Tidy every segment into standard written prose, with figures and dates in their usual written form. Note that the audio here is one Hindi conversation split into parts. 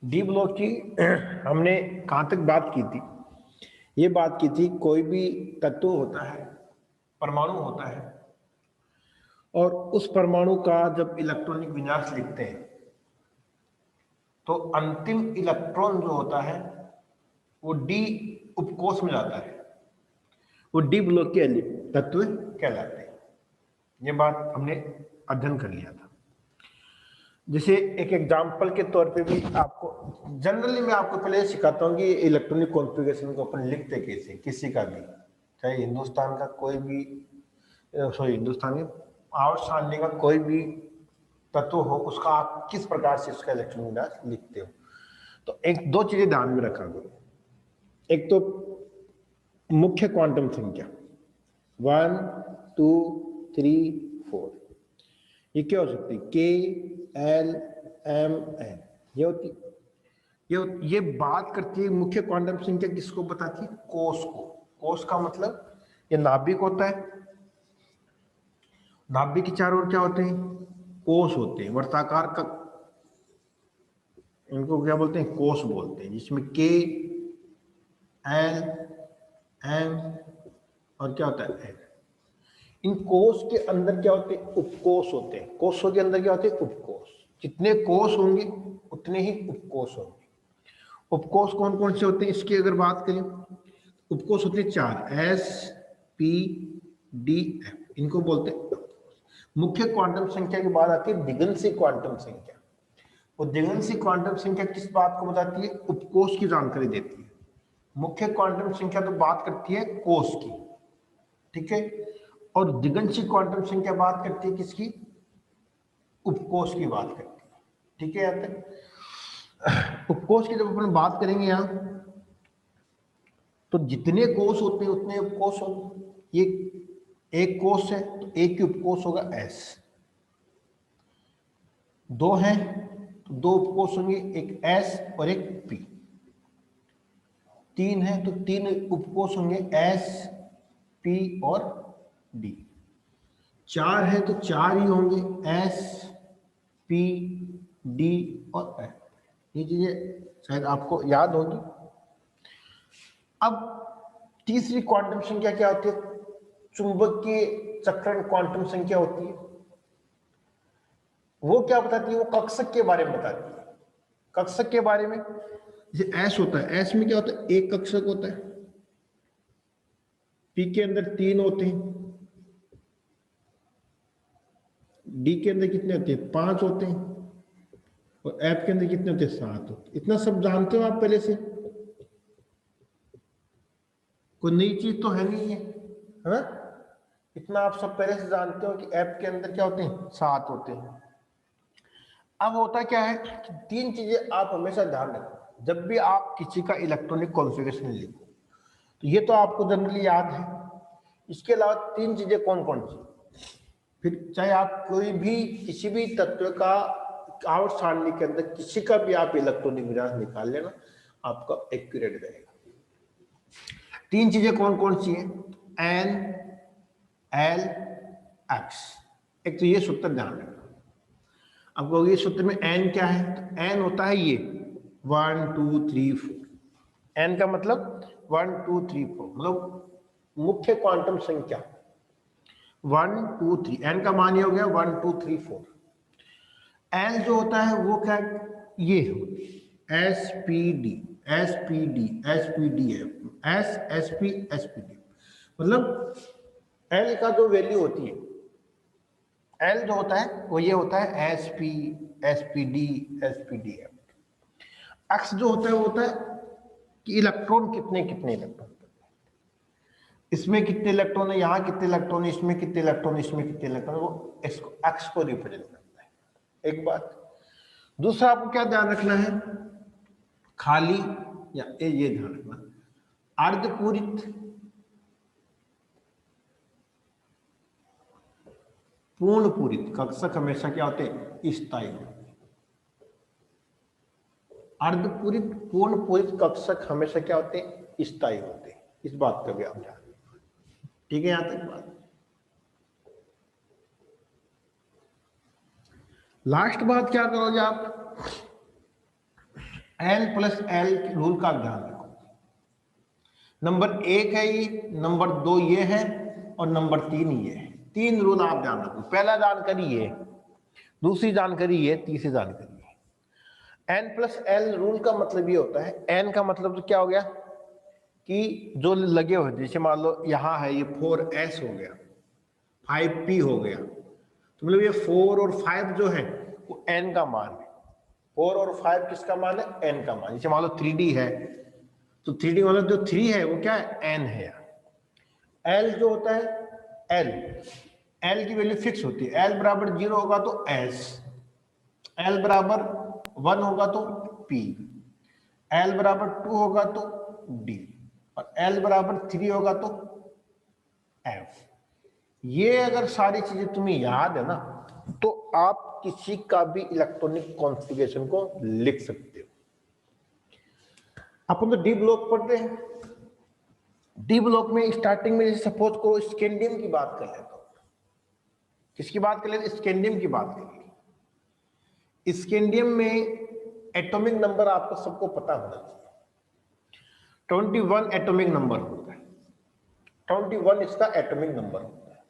डी ब्लॉक की हमने कहाँ तक बात की थी? ये बात की थी कोई भी तत्व होता है, परमाणु होता है, और उस परमाणु का जब इलेक्ट्रॉनिक विन्यास लिखते हैं तो अंतिम इलेक्ट्रॉन जो होता है वो डी उपकोष में जाता है, वो डी ब्लॉक के तत्व कहलाते हैं। ये बात हमने अध्ययन कर लिया था। जैसे एक एग्जाम्पल के तौर पे भी आपको जनरली मैं आपको पहले सिखाता हूँ कि इलेक्ट्रॉनिक कॉन्फ़िगरेशन को अपन लिखते कैसे, किसी का भी, चाहे हिंदुस्तान का कोई भी, सॉरी हिंदुस्तान के आवर्त सारणी का कोई भी तत्व हो, उसका आप किस प्रकार से उसका इलेक्ट्रॉनिक विन्यास लिखते हो। तो एक दो चीजें ध्यान में रखा करो। एक तो मुख्य क्वांटम संख्या 1 2 3 4, ये क्या हो सकती है? के एल एम एन, ये होती, ये बात करती है मुख्य क्वांटम संख्या किसको बताती है? कोष को। कोष का मतलब ये नाभिक होता है, नाभिक के चारों ओर क्या होते हैं? कोष होते हैं, वर्ताकार का, इनको क्या बोलते हैं? कोष बोलते हैं, जिसमें के एल एम और क्या होता है? एन। इन कोष के अंदर क्या होते हैं? उपकोष होते हैं। कोषों के अंदर क्या होते हैं? उपकोष। जितने कोष होंगे उतने ही उपकोष होंगे। उपकोष कौन कौन से होते हैं इसकी अगर बात करें? उपकोष होते हैं 4, एस पी डी एफ, इनको बोलते हैं उपकोष। मुख्य क्वांटम संख्या के बाद आती है दिगंशी क्वांटम संख्या। वो दिगंशी क्वांटम संख्या किस बात को बताती है? उपकोष की जानकारी देती है। मुख्य क्वांटम संख्या तो बात करती है कोष की, ठीक है, और दिगंशी क्वांटम संख्या बात करती है किसकी? उपकोष की बात करती है, ठीक है। यहाँ तक उपकोष की जब अपन बात करेंगे यहाँ, तो जितने कोष होते हैं उतने उपकोष होंगे। ये एक कोष है तो एक की उपकोष होगा एस, दो हैं तो दो उपकोष होंगे, एक एस और एक पी। तीन है तो तीन उपकोष होंगे, एस पी और डी। चार है तो चार ही होंगे, एस पी डी और एफ। ये चीजें शायद आपको याद होगी। अब तीसरी क्वांटम संख्या क्या होती है? चुंबकीय चक्रण क्वांटम संख्या होती है। वो क्या बताती है? वो कक्षक के बारे में बताती है। कक्षक के बारे में, जैसे एस होता है, एस में क्या होता है? एक कक्षक होता है। पी के अंदर 3 होते हैं, डी के अंदर कितने होते हैं? 5 होते हैं, और एफ के अंदर कितने होते हैं? 7 होते हैं। इतना सब जानते हो आप पहले से, कोई नई चीज तो है नहीं है? इतना आप सब पहले से जानते हो कि एफ के अंदर क्या होते हैं? 7 होते हैं। अब होता क्या है कि 3 चीजें आप हमेशा ध्यान रखो जब भी आप किसी का इलेक्ट्रॉनिक कॉन्फ़िगरेशन लिखो। तो ये तो आपको जनरली याद है, इसके अलावा 3 चीजें कौन कौन सी? फिर चाहे आप कोई भी किसी भी तत्व का आवर्त सारणी के अंदर किसी का भी आप इलेक्ट्रॉनिक विन्यास निकाल लेना, आपका एक्यूरेट रहेगा। 3 चीजें कौन कौन सी हैं? N L X. एक तो ये सूत्र ध्यान रखना। अब कहोगे ये सूत्र में एन क्या है? तो एन होता है ये 1 2 3 4। एन का मतलब 1 2 3 4, मतलब मुख्य क्वांटम संख्या 1 2 3। एन का मान ये हो गया 1 2 3 4। एल जो होता है वो क्या है? ये S P D S P D S P D F, S S P S P D, मतलब एल का जो वैल्यू होती है, एल जो होता है वो ये होता है S P D S P D F. X जो होता है वो होता है कि इलेक्ट्रॉन कितने कितने इलेक्ट्रॉन, इसमें कितने इलेक्ट्रॉन है, यहाँ कितने इलेक्ट्रॉन है, इसमें कितने इलेक्ट्रॉन, इसमें कितने इलेक्ट्रॉन, वो इसको एक्स को रिप्रेजेंट करता है। एक बात। दूसरा आपको क्या ध्यान रखना है? खाली या ये ध्यान रखना, अर्धपूरित, पूर्ण पूरित कक्षक हमेशा क्या होते हैं? स्थायी होते हैं। अर्धपूरित पूर्ण पूरित कक्षक हमेशा क्या होते हैं? स्थायी होते हैं। इस बात का भी आप ध्यान रखना, ठीक है। यहां तक बात। लास्ट बात क्या करोगे आप? N+L रूल का ध्यान रखो। नंबर 1 है ये, नंबर 2 ये है और नंबर 3 ये है। 3 रूल आप ध्यान रखो। पहला जानकारी ये, दूसरी जानकारी ये, तीसरी जानकारी ये। N+L रूल का मतलब ये होता है, N का मतलब तो क्या हो गया कि जो लगे हुए, जैसे मान लो यहाँ है ये 4S हो गया, 5P हो गया, तो मतलब ये 4 और 5 जो है वो N का मान है। 4 और 5 किसका मान है? N का मान। जैसे मान लो 3D है, तो 3D मतलब जो 3 है वो क्या है? N है। L जो होता है L की वैल्यू फिक्स होती है। L बराबर 0 होगा तो S, L बराबर 1 होगा तो P, L बराबर 2 होगा तो D, और L बराबर 3 होगा तो F। ये अगर सारी चीजें तुम्हें याद है ना, तो आप किसी का भी इलेक्ट्रॉनिक कॉन्फ़िगरेशन को लिख सकते हो। अपन तो डी ब्लॉक पढ़ते हैं। डी ब्लॉक में स्टार्टिंग में जैसे सपोज को स्कैंडियम की बात कर लेता हूं। किसकी बात कर लेते? स्कैंडियम की बात करेंगे। स्कैंडियम में एटॉमिक नंबर आपको सबको पता होना चाहिए। 21 एटॉमिक नंबर होता है। 21 इसका एटॉमिक नंबर होता है।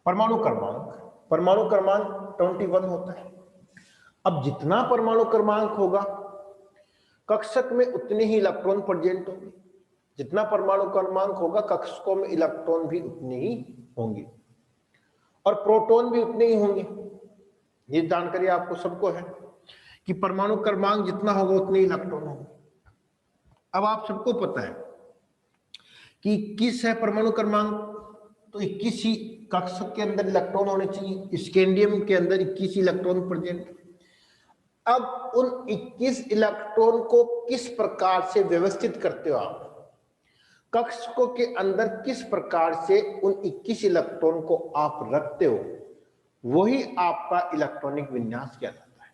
परमाणु क्रमांक 21 होता है। अब जितना परमाणु क्रमांक होगा, कक्षक में उतने ही इलेक्ट्रॉन प्रेजेंट होंगे। जितना परमाणु क्रमांक होगा, कक्षकों में इलेक्ट्रॉन भी उतने ही होंगे और प्रोटॉन भी उतने ही होंगे। ये जानकारी आपको सबको है कि परमाणु क्रमांक जितना होगा उतने ही इलेक्ट्रॉन होंगे। अब आप सबको पता है कि 21 है परमाणु क्रमांक, तो 21 ही कक्षक के अंदर इलेक्ट्रॉन होने चाहिए। स्कैंडियम के अंदर 21 इलेक्ट्रॉन प्रेजेंट। अब उन 21 इलेक्ट्रॉन को किस प्रकार से व्यवस्थित करते हो आप? कक्षकों के अंदर किस प्रकार से उन 21 इलेक्ट्रॉन को आप रखते हो, वही आपका इलेक्ट्रॉनिक विन्यास कहलाता है।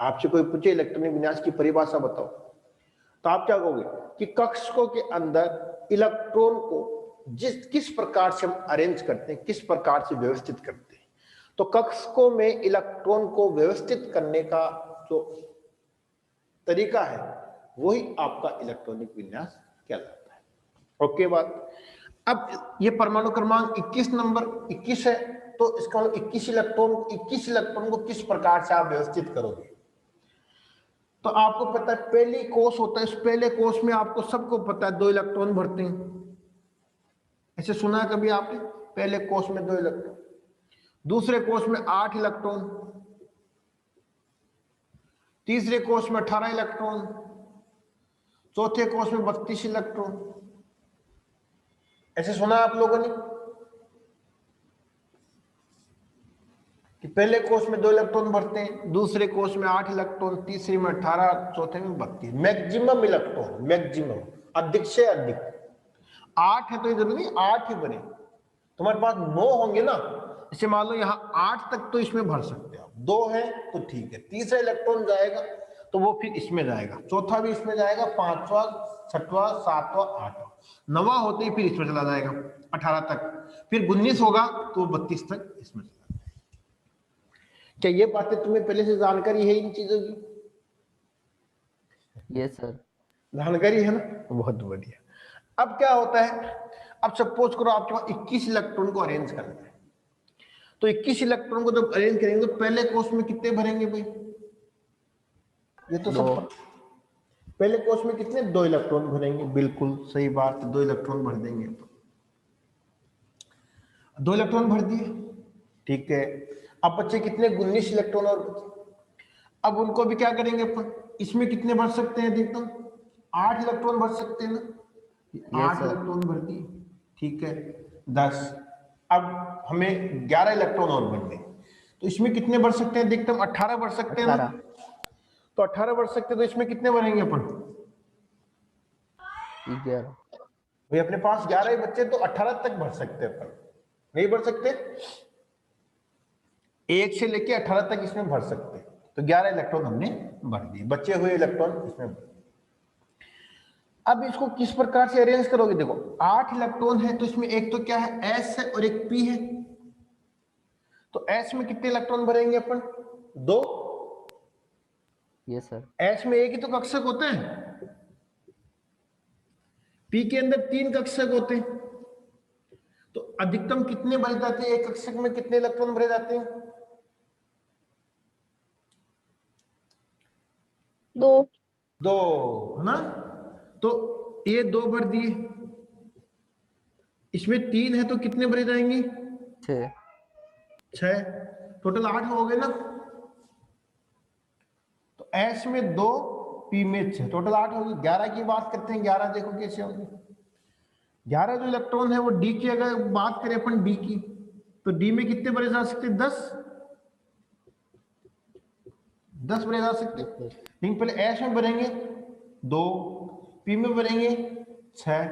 आपसे कोई पूछे इलेक्ट्रॉनिक विन्यास की परिभाषा बताओ, तो आप क्या कहोगे कि कक्षकों के अंदर इलेक्ट्रॉन को किस प्रकार से हम अरेंज करते हैं, किस प्रकार से व्यवस्थित करते हैं। तो कक्षकों में इलेक्ट्रॉन को व्यवस्थित करने का जो तरीका है, वही आपका इलेक्ट्रॉनिक विन्यास कहलाता है। ओके बात। अब ये परमाणु क्रमांक 21 नंबर 21 है, तो इसका 21 इलेक्ट्रॉन को किस प्रकार से आप व्यवस्थित करोगे? तो आपको पता है पहली कोष होता है। इस पहले कोष में आपको सबको पता है 2 इलेक्ट्रॉन भरते हैं। ऐसे सुना है कभी आपने? पहले कोष में 2 इलेक्ट्रॉन, दूसरे कोष में 8 इलेक्ट्रॉन, तीसरे कोष में 18 इलेक्ट्रॉन, चौथे कोष में 32 इलेक्ट्रॉन। ऐसे सुना आप लोगों ने कि पहले कोष में 2 इलेक्ट्रॉन भरते हैं, दूसरे कोष में 8 इलेक्ट्रॉन, तीसरे में 18, चौथे में 32। मैक्सिमम इलेक्ट्रॉन, मैक्सिमम, अधिक से अधिक 8 है तो ये जरूरी नहीं 8 ही बने। तुम्हारे पास 9 होंगे ना, इसे मान लो यहाँ 8 तक तो इसमें भर सकते हो। 2 है तो ठीक है, तीसरा इलेक्ट्रॉन जाएगा तो वो फिर इसमें जाएगा, चौथा भी इसमें जाएगा, 5वां, 6वां, 7वां, 8वां, 9वां होते ही फिर इसमें चला जाएगा 18 तक, फिर 19 होगा तो 32 तक इसमें चला जाएगा। क्या ये बातें तुम्हें पहले से जानकारी है इन चीजों की? यस सर, जानकारी है ना, बहुत बढ़िया। अब क्या होता है, अब सपोज करो आपके पास 21 इलेक्ट्रॉन को अरेंज करना है, तो 21 इलेक्ट्रॉन को जब अरेंज करेंगे तो पहले कोष में कितने भरेंगे भाई? ये तो सब पहले कोष में कितने? 2 इलेक्ट्रॉन भरेंगे। बिल्कुल सही बात, 2 इलेक्ट्रॉन भर देंगे। 2 इलेक्ट्रॉन भर दिए, ठीक है। अब बच्चे कितने? 19 इलेक्ट्रॉन और बचे। अब उनको भी क्या करेंगे अपन? इसमें कितने भर सकते हैं? देखता हूं, 8 इलेक्ट्रॉन भर सकते हैं ना। 8 इलेक्ट्रॉन भर दिए, ठीक है, 10। अब हमें 11 इलेक्ट्रॉन और भरने, तो इसमें कितने भर सकते हैं? देखते हैं, 18 भर सकते हैं ना। तो 18 भर सकते हैं, तो इसमें कितने भरेंगे अपन? 11। भाई अपने पास 11 ही बच्चे, तो 18 तक भर सकते हैं अपन, नहीं भर सकते? 1 से लेके 18 तक इसमें भर सकते हैं, तो 11 इलेक्ट्रॉन हमने भर दिए, बचे हुए इलेक्ट्रॉन इसमें भर। अब इसको किस प्रकार से अरेंज करोगे? देखो 8 इलेक्ट्रॉन है, तो इसमें एक तो क्या है? S है और एक P है। तो S में कितने इलेक्ट्रॉन भरेंगे अपन? 2। Yes sir. एच में एक ही तो कक्षक होते हैं, पी के अंदर 3 कक्षक होते हैं, तो अधिकतम कितने भरे जाते हैं, एक कक्षक में कितने इलेक्ट्रॉन भरे जाते हैं? 2 है ना। तो ये 2 भर दिए, इसमें 3 है तो कितने भरे जाएंगे? 6। 6, टोटल 8 हो गए ना। तो एस में 2, पी में 6, टोटल 8 होगी। 11 की बात करते हैं, 11 देखो कैसे होगी। 11 जो इलेक्ट्रॉन है वो डी की, अगर बात करें अपन डी की, तो डी में कितने भरे जा सकते? 10 भरे जा सकते। लेकिन पहले एस में भरेंगे 2, पी में भरेंगे 6,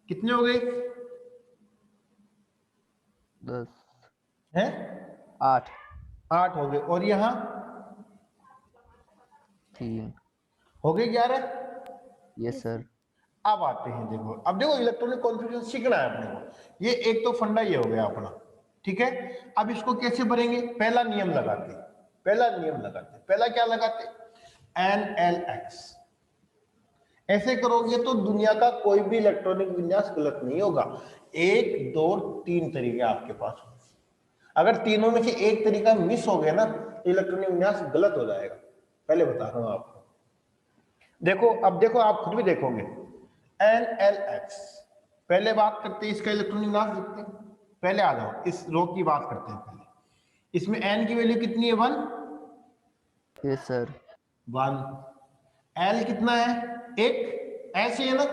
कितने हो गए? 10 है 8 8 हो गए, और यहाँ 3। हो गए 11। Yes sir. अब आते हैं, देखो अब देखो इलेक्ट्रॉनिक कॉन्फ़िगरेशन सीखना है अपने को। ये एक तो फंडा ये हो गया अपना, ठीक है। अब इसको कैसे भरेंगे? पहला नियम लगाते, पहला क्या लगाते? NLX। ऐसे करोगे तो दुनिया का कोई भी इलेक्ट्रॉनिक विन्यास गलत नहीं होगा। 1 2 3 तरीके आपके पास होंगे। अगर तीनों में से एक तरीका मिस हो गया ना, तो इलेक्ट्रॉनिक विन्यास गलत हो जाएगा। पहले बता रहा हूं आपको। देखो अब देखो, आप खुद भी देखोगे NLX। पहले बात करते हैं इसका इलेक्ट्रॉनिक विन्यास लिखते हैं। पहले आ जाओ, इस रो की बात करते हैं पहले। इसमें N की वैल्यू कितनी है? 1। Yes sir. 1। L कितना है? 1। ऐसे है ना।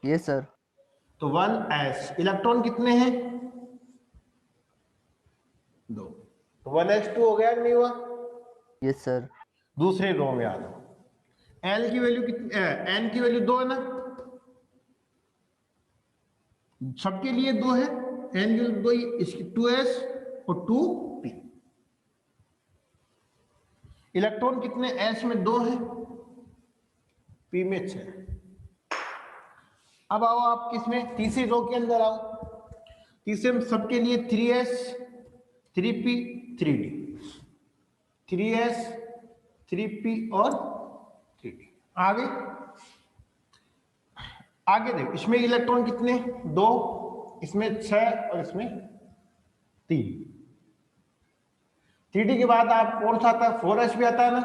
Yes sir. तो 1s। इलेक्ट्रॉन कितने हैं? 2। तो 1s2 हो गया नहीं हुआ? Yes sir. दूसरे रो में आ जाओ। L की वैल्यू कितनी? N की वैल्यू 2 है ना, सबके लिए 2 है। N की वैल्यू 2, इसकी 2s और 2p। इलेक्ट्रॉन कितने? s में 2 है, p में 6। अब आओ आप किसमें? तीसरी रो के अंदर आओ। तीसरे में सबके लिए 3s 3p 3d, 3s 3p और 3d। आगे आगे देखो, इसमें इलेक्ट्रॉन कितने? 2, इसमें 6 और इसमें 3। 3d के बाद आप कौन सा आता है? 4s भी आता है ना।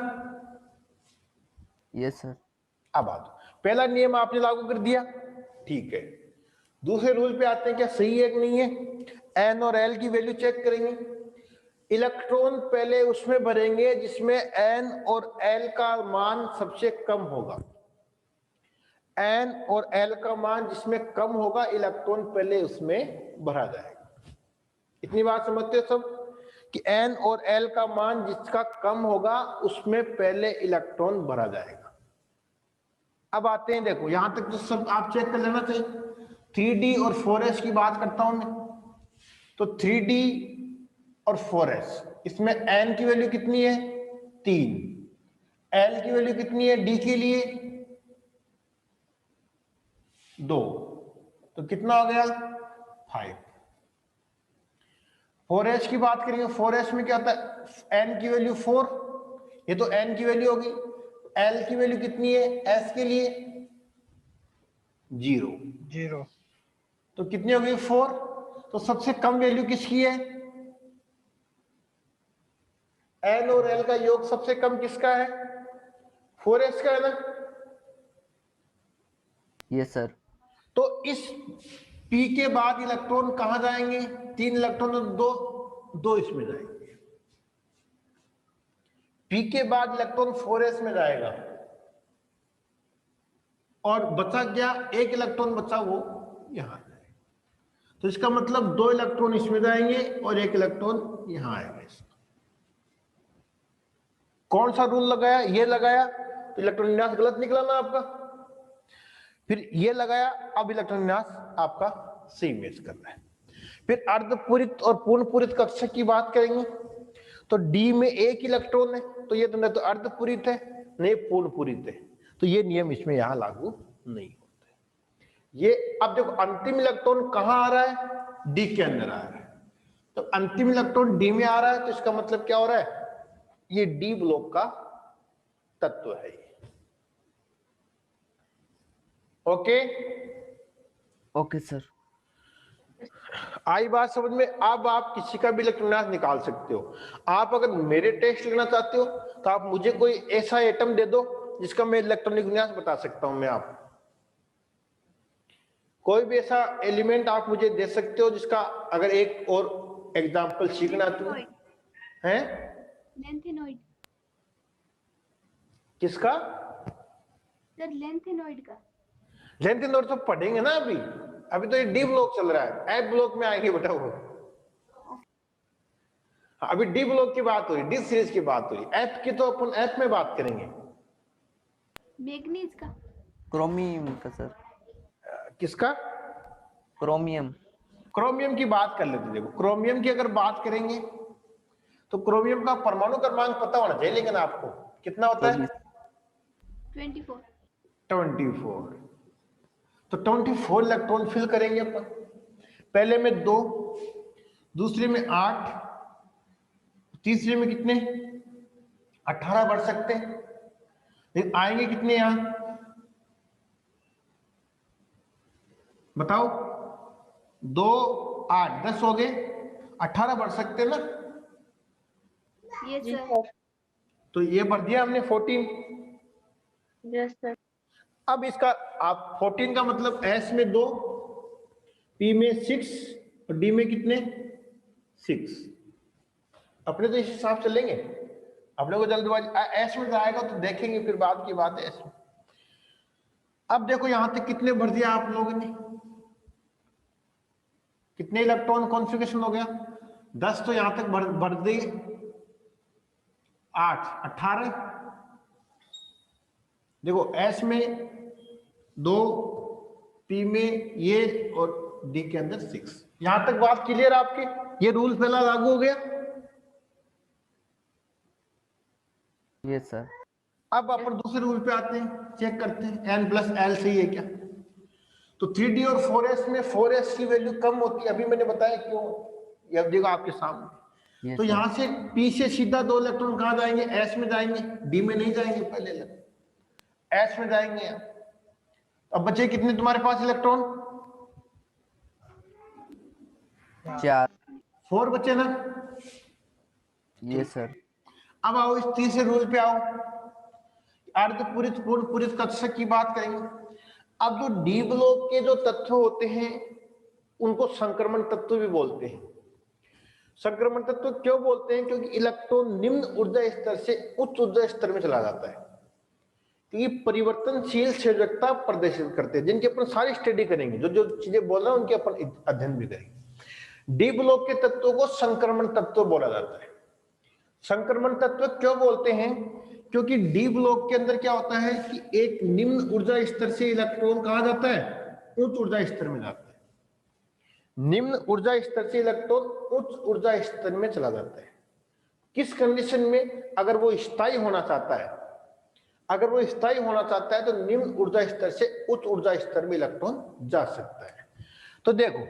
Yes sir. अब आ जाओ, पहला नियम आपने लागू कर दिया, ठीक है। दूसरे रूल पे आते हैं, क्या सही है कि नहीं है? N और L की वैल्यू चेक करेंगे। इलेक्ट्रॉन पहले उसमें भरेंगे जिसमें N और L का मान सबसे कम होगा। N और L का मान जिसमें कम होगा, इलेक्ट्रॉन पहले उसमें भरा जाएगा। इतनी बात समझते हो सब, कि N और L का मान जिसका कम होगा उसमें पहले इलेक्ट्रॉन भरा जाएगा। अब आते हैं, देखो यहां तक तो सब आप चेक कर लेना चाहिए। 3d और 4s की बात करता हूं मैं, तो 3d और 4s, इसमें n की वैल्यू कितनी है? 3। l की वैल्यू कितनी है d के लिए? 2। तो कितना हो गया? 5। 4s की बात करेंगे, 4s में क्या होता है? n की वैल्यू 4, ये तो n की वैल्यू होगी। l की वैल्यू कितनी है s के लिए? 0। तो कितनी हो गई? 4। तो सबसे कम वैल्यू किसकी है? n और l का योग सबसे कम किसका है? 4s का है ना। Yes sir. तो इस p के बाद इलेक्ट्रॉन कहां जाएंगे? 3 इलेक्ट्रॉन, दो इसमें जाएंगे। p के बाद इलेक्ट्रॉन 4s में जाएगा, और बचा क्या? एक इलेक्ट्रॉन बचा, वो यहां जाएगा। तो इसका मतलब 2 इलेक्ट्रॉन इसमें जाएंगे और 1 इलेक्ट्रॉन यहां आएगा। इसका कौन सा रूल लगाया? ये लगाया तो इलेक्ट्रॉन विन्यास गलत निकला ना आपका। फिर ये लगाया, अब इलेक्ट्रॉन विन्यास आपका सही मैच कर रहा है। फिर अर्धपूरित और पूर्ण पूरित कक्षक की बात करेंगे, तो डी में 1 इलेक्ट्रॉन है, तो ये तो न तो अर्धपूरित है न पूर्ण पूरित है, तो ये नियम इसमें यहां लागू नहीं होते। ये अब देखो, अंतिम इलेक्ट्रॉन कहां आ रहा है? डी के अंदर आ रहा है। तो अंतिम इलेक्ट्रॉन डी में आ रहा है, तो इसका मतलब क्या हो रहा है? ये डी ब्लॉक का तत्व है। Okay, okay sir. आई बात समझ में? अब आप किसी का भी इलेक्ट्रॉन विन्यास निकाल सकते हो। आप अगर मेरे टेस्ट लेना चाहते हो तो आप मुझे कोई ऐसा एटम दे दो जिसका मैं इलेक्ट्रॉनिक विन्यास बता सकता हूं। मैं आप कोई भी ऐसा एलिमेंट आप मुझे दे सकते हो जिसका अगर एक और एग्जांपल सीखना तो है। लेंथेनॉइड किसका? सर, लेंथेनॉइड का। लेंथेनॉइड तो पढ़ेंगे ना अभी। अभी तो ये डी ब्लॉक चल रहा है, एफ ब्लॉक में आएंगे बेटा वो। अभी डी ब्लॉक की बात हुई, डी सीरीज की बात हुई, एफ की तो अपन एफ में बात करेंगे। मैग्नीज का। क्रोमियम का सर। किसका? क्रोमियम। क्रोमियम की बात कर लेते। देखो क्रोमियम की अगर बात करेंगे तो क्रोमियम का परमाणु क्रमांक पता होना चाहिए, लेकिन आपको कितना होता है? 24। 24। तो 24 इलेक्ट्रॉन फिल करेंगे अपन। पहले में 2, दूसरे में 8, तीसरे में कितने? 18 बढ़ सकते हैं। लेकिन आएंगे कितने यहां बताओ? 2, 8, 10 हो गए, 18 बढ़ सकते हैं ना? यस जी सर। सर। तो ये भर दिया हमने 14। Yes sir. अब इसका आप 14 का मतलब एस में 2, पी में 6 और डी में कितने? 6। अपने तो इस हिसाब चलेंगे, अपने को जल्दबाजी एस में जाएगा तो देखेंगे, फिर बाद की बात है एस में। अब देखो यहां तक कितने भर दिया आप लोगों ने? कितने इलेक्ट्रॉन कॉन्फ़िगरेशन हो गया? 10 तो यहां तक भर दिए। 8, 18। देखो एस में 2, पी में ये और डी के अंदर 6। यहां तक बात क्लियर आपके? ये रूल पहला लागू हो गया। Yes sir. अब अपन दूसरे रूल पे आते हैं, चेक करते हैं n प्लस एल सही है क्या। तो 3d और 4s में 4s की वैल्यू कम होती है, अभी मैंने बताया क्यों, ये अब देखो आपके सामने। तो यहां से p से सीधा 2 इलेक्ट्रॉन कहां जाएंगे? s में जाएंगे, d में नहीं जाएंगे, पहले s में जाएंगे। अब बचे कितने तुम्हारे पास इलेक्ट्रॉन? 4। 4 बचे ना? Yes sir. अब आओ इस तीसरे रूल पे आओ, अर्धपूरित पूर्णपूरित कक्षक की बात करेंगे। अब जो डी ब्लॉक के जो तत्व होते हैं उनको संक्रमण तत्व भी बोलते हैं। संक्रमण तत्व क्यों बोलते हैं? क्योंकि इलेक्ट्रॉन निम्न ऊर्जा स्तर से उच्च ऊर्जा स्तर में चला जाता है, क्योंकि परिवर्तनशील संयोजकता प्रदर्शित करते हैं, जिनकी अपन सारी स्टडी करेंगे। जो जो चीजें बोल रहा हूं उनके अपन अध्ययन भी करेंगे। डी ब्लॉक के तत्वों को संक्रमण तत्व बोला जाता है। संक्रमण तत्व क्यों बोलते हैं? क्योंकि डी ब्लॉक के अंदर क्या होता है कि एक निम्न ऊर्जा स्तर से इलेक्ट्रॉन कहां जाता है? उच्च ऊर्जा स्तर में जाता है। निम्न ऊर्जा स्तर से इलेक्ट्रॉन उच्च ऊर्जा स्तर में चला जाता है। किस कंडीशन में? अगर वो स्थायी होना चाहता है, अगर वो स्थायी होना चाहता है तो निम्न ऊर्जा स्तर से उच्च ऊर्जा स्तर में इलेक्ट्रॉन जा सकता है। तो देखो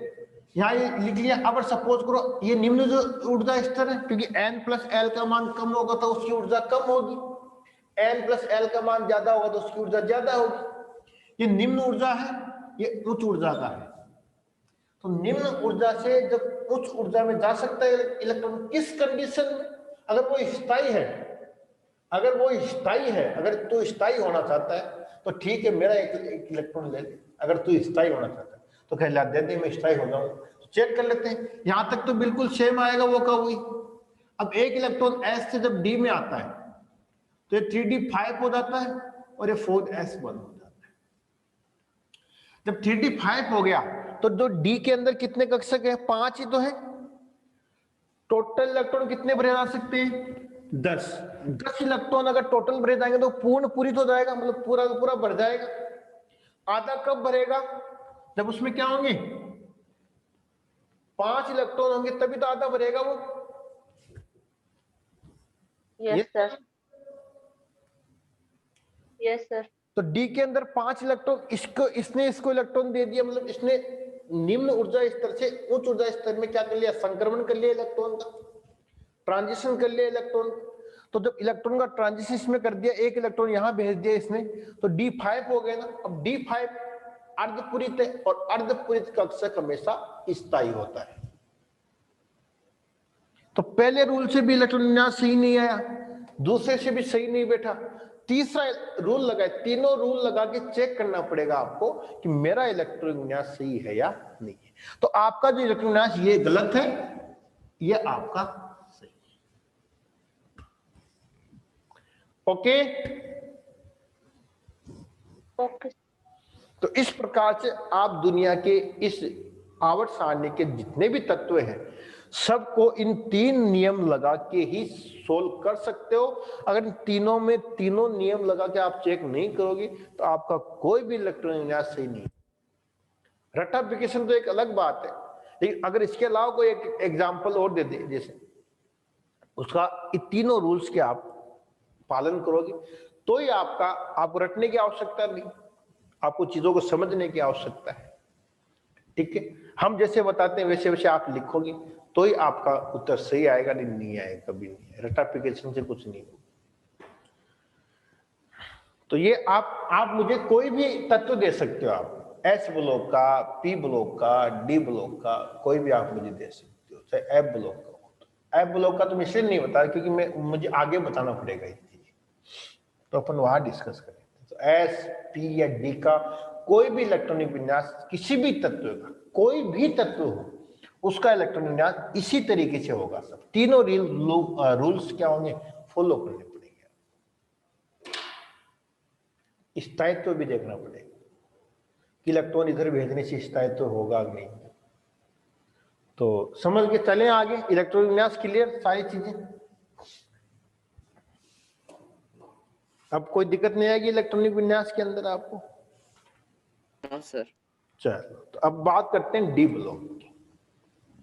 यहाँ ये लिख लिया। अब सपोज करो ये निम्न जो ऊर्जा स्तर है, क्योंकि n प्लस एल का मान कम होगा तो उसकी ऊर्जा कम होगी, n प्लस एल का मान ज्यादा होगा तो उसकी ऊर्जा ज्यादा होगी। ये निम्न ऊर्जा है, ये उच्च ऊर्जा का है। तो निम्न ऊर्जा से जब उच्च ऊर्जा में जा सकता है इलेक्ट्रॉन, किस कंडीशन में? अगर वो स्थायी है, अगर वो स्थायी है, अगर तू स्थायी होना चाहता है तो ठीक है, मेरा एक इलेक्ट्रॉन ले ले। अगर तू स्थायी होना चाहता है तो कह ला दे दे, मैं स्थायी हो जाऊं। तो चेक कर लेते हैं, यहां तक तो बिल्कुल सेम आएगा, वो कब हुई। अब एक इलेक्ट्रॉन s से जब d में आता है तो ये 3d5 हो जाता है और ये 4s1 हो जाता है। जब 3d5 हो गया तो जो d के अंदर कितने कक्षक है? 5 ही तो है। टोटल इलेक्ट्रॉन कितने भरे जा सकते हैं? 10 इलेक्ट्रॉन अगर टोटल भरे जाएंगे तो पूर्ण पूरित हो जाएगा, मतलब पूरा का पूरा भर जाएगा। आधा कब भरेगा? जब उसमें क्या होंगे? 5 इलेक्ट्रॉन होंगे, तभी तो आधा भरेगा वो। Yes sir. Yes sir. तो डी के अंदर 5 इलेक्ट्रॉन, इसने इसको इलेक्ट्रॉन दे दिया, मतलब इसने निम्न ऊर्जा स्तर से उच्च ऊर्जा स्तर में क्या कर लिया? संक्रमण कर लिया इलेक्ट्रॉन का, ट्रांजिशन कर लिया इलेक्ट्रॉन। तो जब इलेक्ट्रॉन का ट्रांजिशन इसमें कर दिया, एक इलेक्ट्रॉन यहां भेज दिया इसने, तो D5 हो गए ना। अब D5 अर्धपूरित है और अर्धपूरित कक्षक हमेशा स्थायी होता है। तो पहले रूल से भी इलेक्ट्रॉन विन्यास सही नहीं आया, दूसरे से भी सही नहीं बैठा, तीसरा रूल लगाए। तीनों रूल लगा के चेक करना पड़ेगा आपको कि मेरा इलेक्ट्रॉन विन्यास सही है या नहीं है। तो आपका जो इलेक्ट्रॉन विन्यास ये गलत है, ये आपका सही है। Okay okay. तो इस प्रकार से आप दुनिया के इस आवर्त सारणी के जितने भी तत्व हैं सबको इन 3 नियम लगा के ही सोल्व कर सकते हो। अगर इन तीनों में तीनों नियम लगा के आप चेक नहीं करोगे तो आपका कोई भी इलेक्ट्रॉन विन्यास सही नहीं। रटाफिकेशन तो एक अलग बात है, लेकिन अगर इसके अलावा कोई एक एग्जाम्पल और दे दे, जैसे उसका इन तीनों रूल्स के आप पालन करोगे तो ही आपको रटने की आवश्यकता नहीं, आपको चीजों को समझने की आवश्यकता है। ठीक है, हम जैसे बताते हैं वैसे वैसे आप लिखोगे तो ही आपका उत्तर सही आएगा, नहीं आएगा, कभी नहीं। रटाफिकेशन से कुछ नहीं होगा। तो ये आप मुझे कोई भी तत्व दे सकते हो, आप एस ब्लॉक का, पी ब्लॉक का, डी ब्लॉक का, कोई भी आप मुझे दे सकते हो, चाहे एफ ब्लॉक का हो। तो एफ ब्लॉक का तो मैं इसलिए नहीं बता क्योंकि मुझे आगे बताना पड़ेगा इतनी, तो अपन वहां डिस्कस करें। तो एस, पी या डी का कोई भी इलेक्ट्रॉनिक विन्यास किसी भी तत्व का, कोई भी तत्व हो, उसका इलेक्ट्रॉनिक विन्यास इसी तरीके से होगा। सब तीनों रूल्स क्या होंगे, फॉलो करने पड़ेंगे। स्थायित्व भी देखना पड़ेगा कि इलेक्ट्रॉन इधर भेजने से स्थायित्व होगा नहीं। तो समझ के चले आगे। इलेक्ट्रॉनिक विन्यास क्लियर, सारी चीजें। अब कोई दिक्कत नहीं आएगी इलेक्ट्रॉनिक विन्यास के अंदर आपको? हाँ सर। चलो, तो अब बात करते हैं डी ब्लॉक की।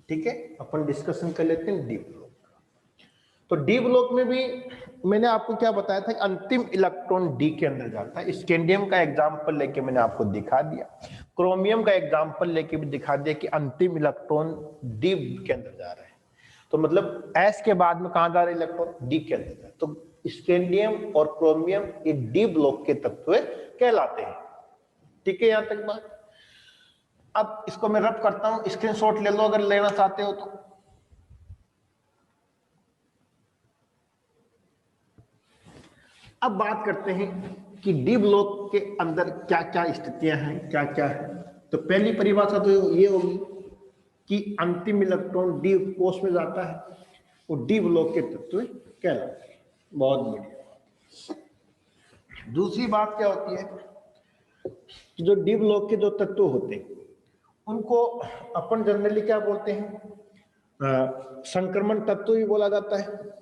ठीक है, अपन डिस्कशन कर लेते हैं डी ब्लॉक का। तो डी ब्लॉक में भी मैंने आपको क्या बताया था कि अंतिम इलेक्ट्रॉन डी के अंदर जाता है। स्कैंडियम का एग्जांपल लेके मैंने आपको दिखा दिया, क्रोमियम का एग्जांपल लेके भी दिखा दिया कि अंतिम इलेक्ट्रॉन डी के अंदर जा रहा है। तो मतलब एस के बाद में कहां जा रहा है इलेक्ट्रॉन, डी के अंदर जा। तो स्कैंडियम और क्रोमियम ये डी ब्लॉक के तत्व कहलाते हैं। ठीक है, यहां तक बात। अब इसको मैं रब करता हूं, स्क्रीनशॉट ले लो अगर लेना चाहते हो तो। अब बात करते हैं कि डी ब्लॉक के अंदर क्या क्या स्थितियां हैं, क्या क्या है। तो पहली परिभाषा तो ये होगी कि अंतिम इलेक्ट्रॉन डी कोष में जाता है और डी ब्लॉक के तत्व कहलाते हैं। बहुत बढ़िया। दूसरी बात क्या होती है कि जो डी ब्लॉक के जो तत्व होते हैं उनको अपन जनरली क्या बोलते हैं, संक्रमण तत्व भी बोला जाता है।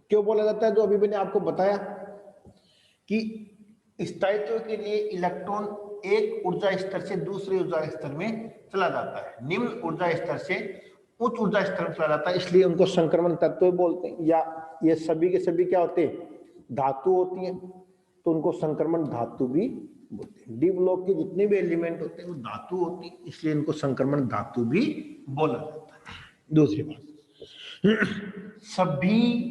क्यों बोला जाता है? जो अभी मैंने आपको बताया कि स्थायित्व के लिए इलेक्ट्रॉन एक ऊर्जा स्तर से दूसरे ऊर्जा स्तर में चला जाता है, निम्न ऊर्जा स्तर से उच्च ऊर्जा स्तर में चला जाता है, इसलिए उनको संक्रमण तत्व बोलते हैं। या ये सभी के सभी क्या होते हैं, धातु होती हैं, तो उनको संक्रमण धातु भी बोलते हैं। डी ब्लॉक के जितने भी एलिमेंट होते हैं वो धातु होती है, इसलिए इनको संक्रमण धातु भी बोला जाता है। दूसरी बात, सभी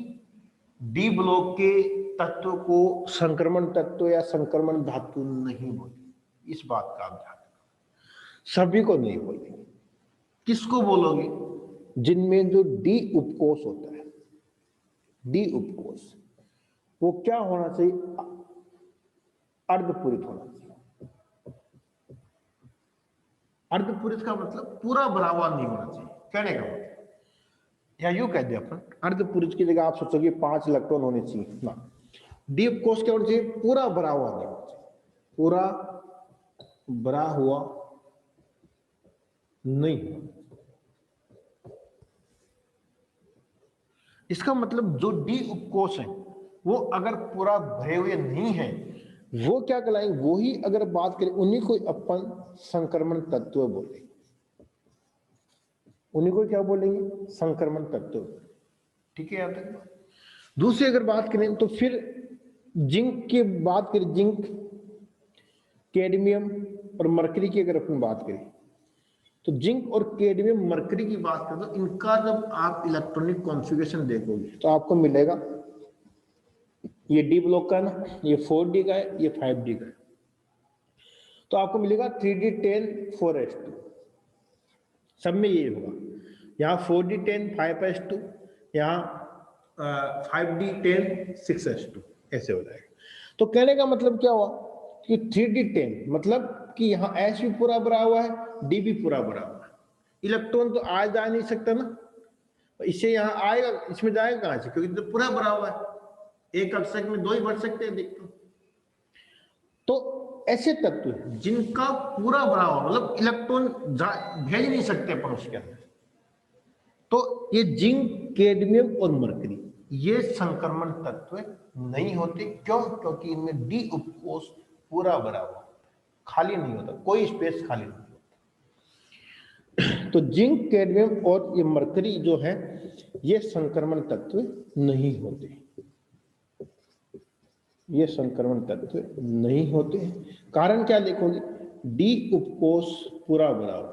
डी ब्लॉक के तत्व को संक्रमण तत्व या संक्रमण धातु नहीं बोलते, इस बात का आप ध्यान रखना। सभी को नहीं बोलेंगे। किसको बोलोगे? जिनमें जो डी उपकोष होता है, डी उपकोष वो क्या होना चाहिए, अर्धपूरित होना चाहिए। अर्धपूरित का मतलब पूरा भरा हुआ नहीं होना चाहिए, कहने का मतलब। या यूं कह दे अपन, अर्धपूरित की जगह आप सोचोगे 5 इलेक्ट्रॉन होने चाहिए ना, डी उपकोष क्या होना चाहिए, पूरा भरा हुआ नहीं होना चाहिए, पूरा भरा हुआ नहीं। इसका मतलब जो डी उपकोष है वो अगर पूरा भरे हुए नहीं है वो क्या कहलाएंगे, वो ही अगर बात करें उन्हीं को अपन संक्रमण तत्व बोलेंगे। उन्हीं को क्या बोलेंगे, संक्रमण तत्व। ठीक है, यहां तक। दूसरी अगर बात करें तो फिर जिंक की बात करें, जिंक, कैडमियम और मरकरी की अगर अपन बात करें तो जिंक और कैडमियम मरकरी की बात करें तो इनका जब आप इलेक्ट्रॉनिक कॉन्फ़िगरेशन देखोगे तो आपको मिलेगा, ये डी ब्लॉक का है ना, ये 4D का है, ये 5D का है, तो आपको मिलेगा 3D10 4s2, सब में ये होगा, यहाँ 4D10 5s2, यहाँ 5D10 6s2, ऐसे हो जाएगा। तो कहने का मतलब क्या हुआ कि 3D10 मतलब कि यहाँ एस भी पूरा भरा हुआ है, डी भी पूरा भरा हुआ है, इलेक्ट्रॉन तो आ जा नहीं सकता ना, इससे यहाँ आएगा, इसमें जाएगा कहां से, क्योंकि तो पूरा भरा हुआ है, एक कक्षक में 2 ही भर सकते हैं, देखते हैं। तो ऐसे तत्व जिनका पूरा भरा हुआ मतलब इलेक्ट्रॉन भेज नहीं सकते अपन उसके अंदर, तो ये जिंक, कैडमियम और मरकरी ये संक्रमण तत्व नहीं होते। क्यों? क्योंकि इनमें डी उपकोष पूरा भरा हुआ, खाली नहीं होता, कोई स्पेस खाली नहीं होता। तो जिंक, कैडमियम और ये मरकरी जो है ये संक्रमण तत्व नहीं होते, ये संक्रमण तत्व नहीं होते। कारण क्या देखोगे, डी उपकोष पूरा भरा हुआ,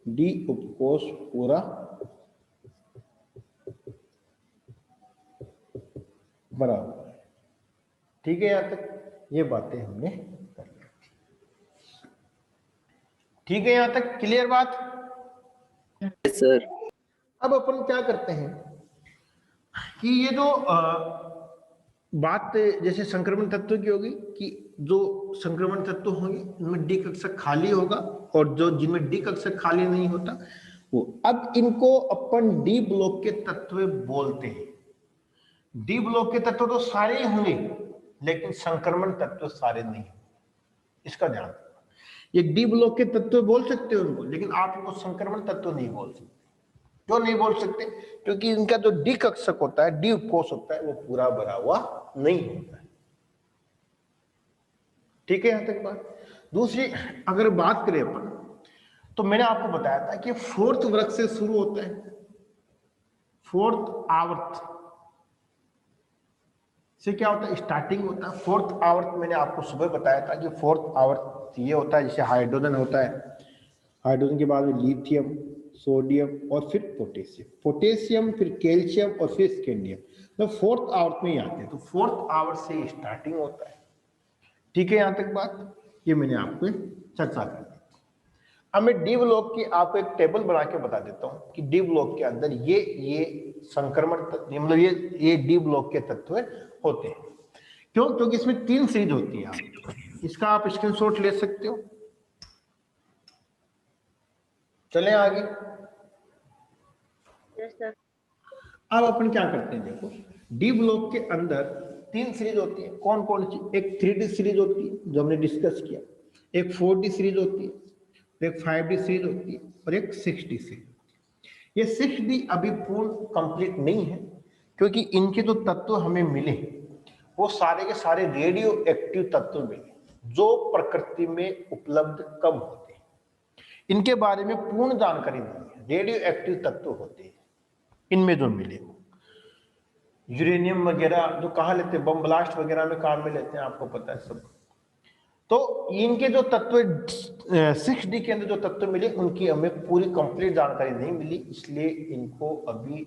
डी उपकोष पूरा भरा हुआ है। ठीक है, यहां तक ये बातें हमने कर ली। ठीक है, यहां तक क्लियर बात? Yes sir. अब अपन क्या करते हैं कि ये जो बात जैसे संक्रमण तत्व की होगी कि जो संक्रमण तत्व होंगे उनमें डी कक्षक खाली होगा, और जो जिनमें डी कक्षक खाली नहीं होता वो, अब इनको अपन डी ब्लॉक के तत्व बोलते हैं। डी ब्लॉक के तत्व तो सारे ही होंगे, लेकिन संक्रमण तत्व सारे नहीं, इसका ध्यान रखना। ये डी ब्लॉक के तत्व बोल सकते हो उनको, लेकिन आप इनको संक्रमण तत्व नहीं बोल सकते। क्यों नहीं बोल सकते? क्योंकि इनका जो डी कक्षक होता है, डी उपकोष होता है, वो पूरा भरा हुआ नहीं होता है। ठीक है, यहां तक बात। दूसरी अगर बात करें अपन, तो मैंने आपको बताया था कि फोर्थ वर्ग से शुरू होता है, फोर्थ आवर्त से क्या होता है, स्टार्टिंग होता है। फोर्थ आवर्त मैंने आपको सुबह बताया था कि फोर्थ आवर्त ये होता है, जैसे हाइड्रोजन होता है, हाइड्रोजन के बाद में लिथियम, सोडियम और फिर पोटेशियम, पोटेशियम फिर कैल्शियम और फिर स्कैंडियम, तो फोर्थ आवर्त में ही आते हैं। तो फोर्थ आवर्त से स्टार्टिंग होता है। ठीक है, यहां तक बात ये मैंने आपको चर्चा कर दी। अब मैं डी ब्लॉक की आपको एक टेबल बना के बता देता हूं कि डी ब्लॉक के अंदर ये संक्रमण मतलब ये डी ब्लॉक के तत्व होते हैं। क्यों? क्योंकि इसमें 3 सीरीज होती है। इसका आप स्क्रीनशॉट ले सकते हो। चलें आगे। Yes sir. अब अपन क्या करते हैं, देखो डी ब्लॉक के अंदर 3 सीरीज होती है। कौन कौन सी? एक 3D सीरीज होती है जो हमने डिस्कस किया, एक 4D सीरीज होती है, एक 5D सीरीज होती है और एक 6D सीरीज। ये 6D अभी पूर्ण कंप्लीट नहीं है, क्योंकि इनके जो तत्व हमें मिले वो सारे के सारे रेडियो एक्टिव तत्व मिले जो प्रकृति में उपलब्ध कम होते हैं। इनके बारे में पूर्ण जानकारी नहीं है। रेडियो एक्टिव तत्व होते हैं इनमें जो मिले, यूरेनियम वगैरह जो कहाँ लेते हैं, बम ब्लास्ट वगैरह में काम में लेते हैं, आपको पता है सब। तो इनके जो तत्व 6D के अंदर जो तत्व मिले उनकी हमें पूरी कंप्लीट जानकारी नहीं मिली, इसलिए इनको अभी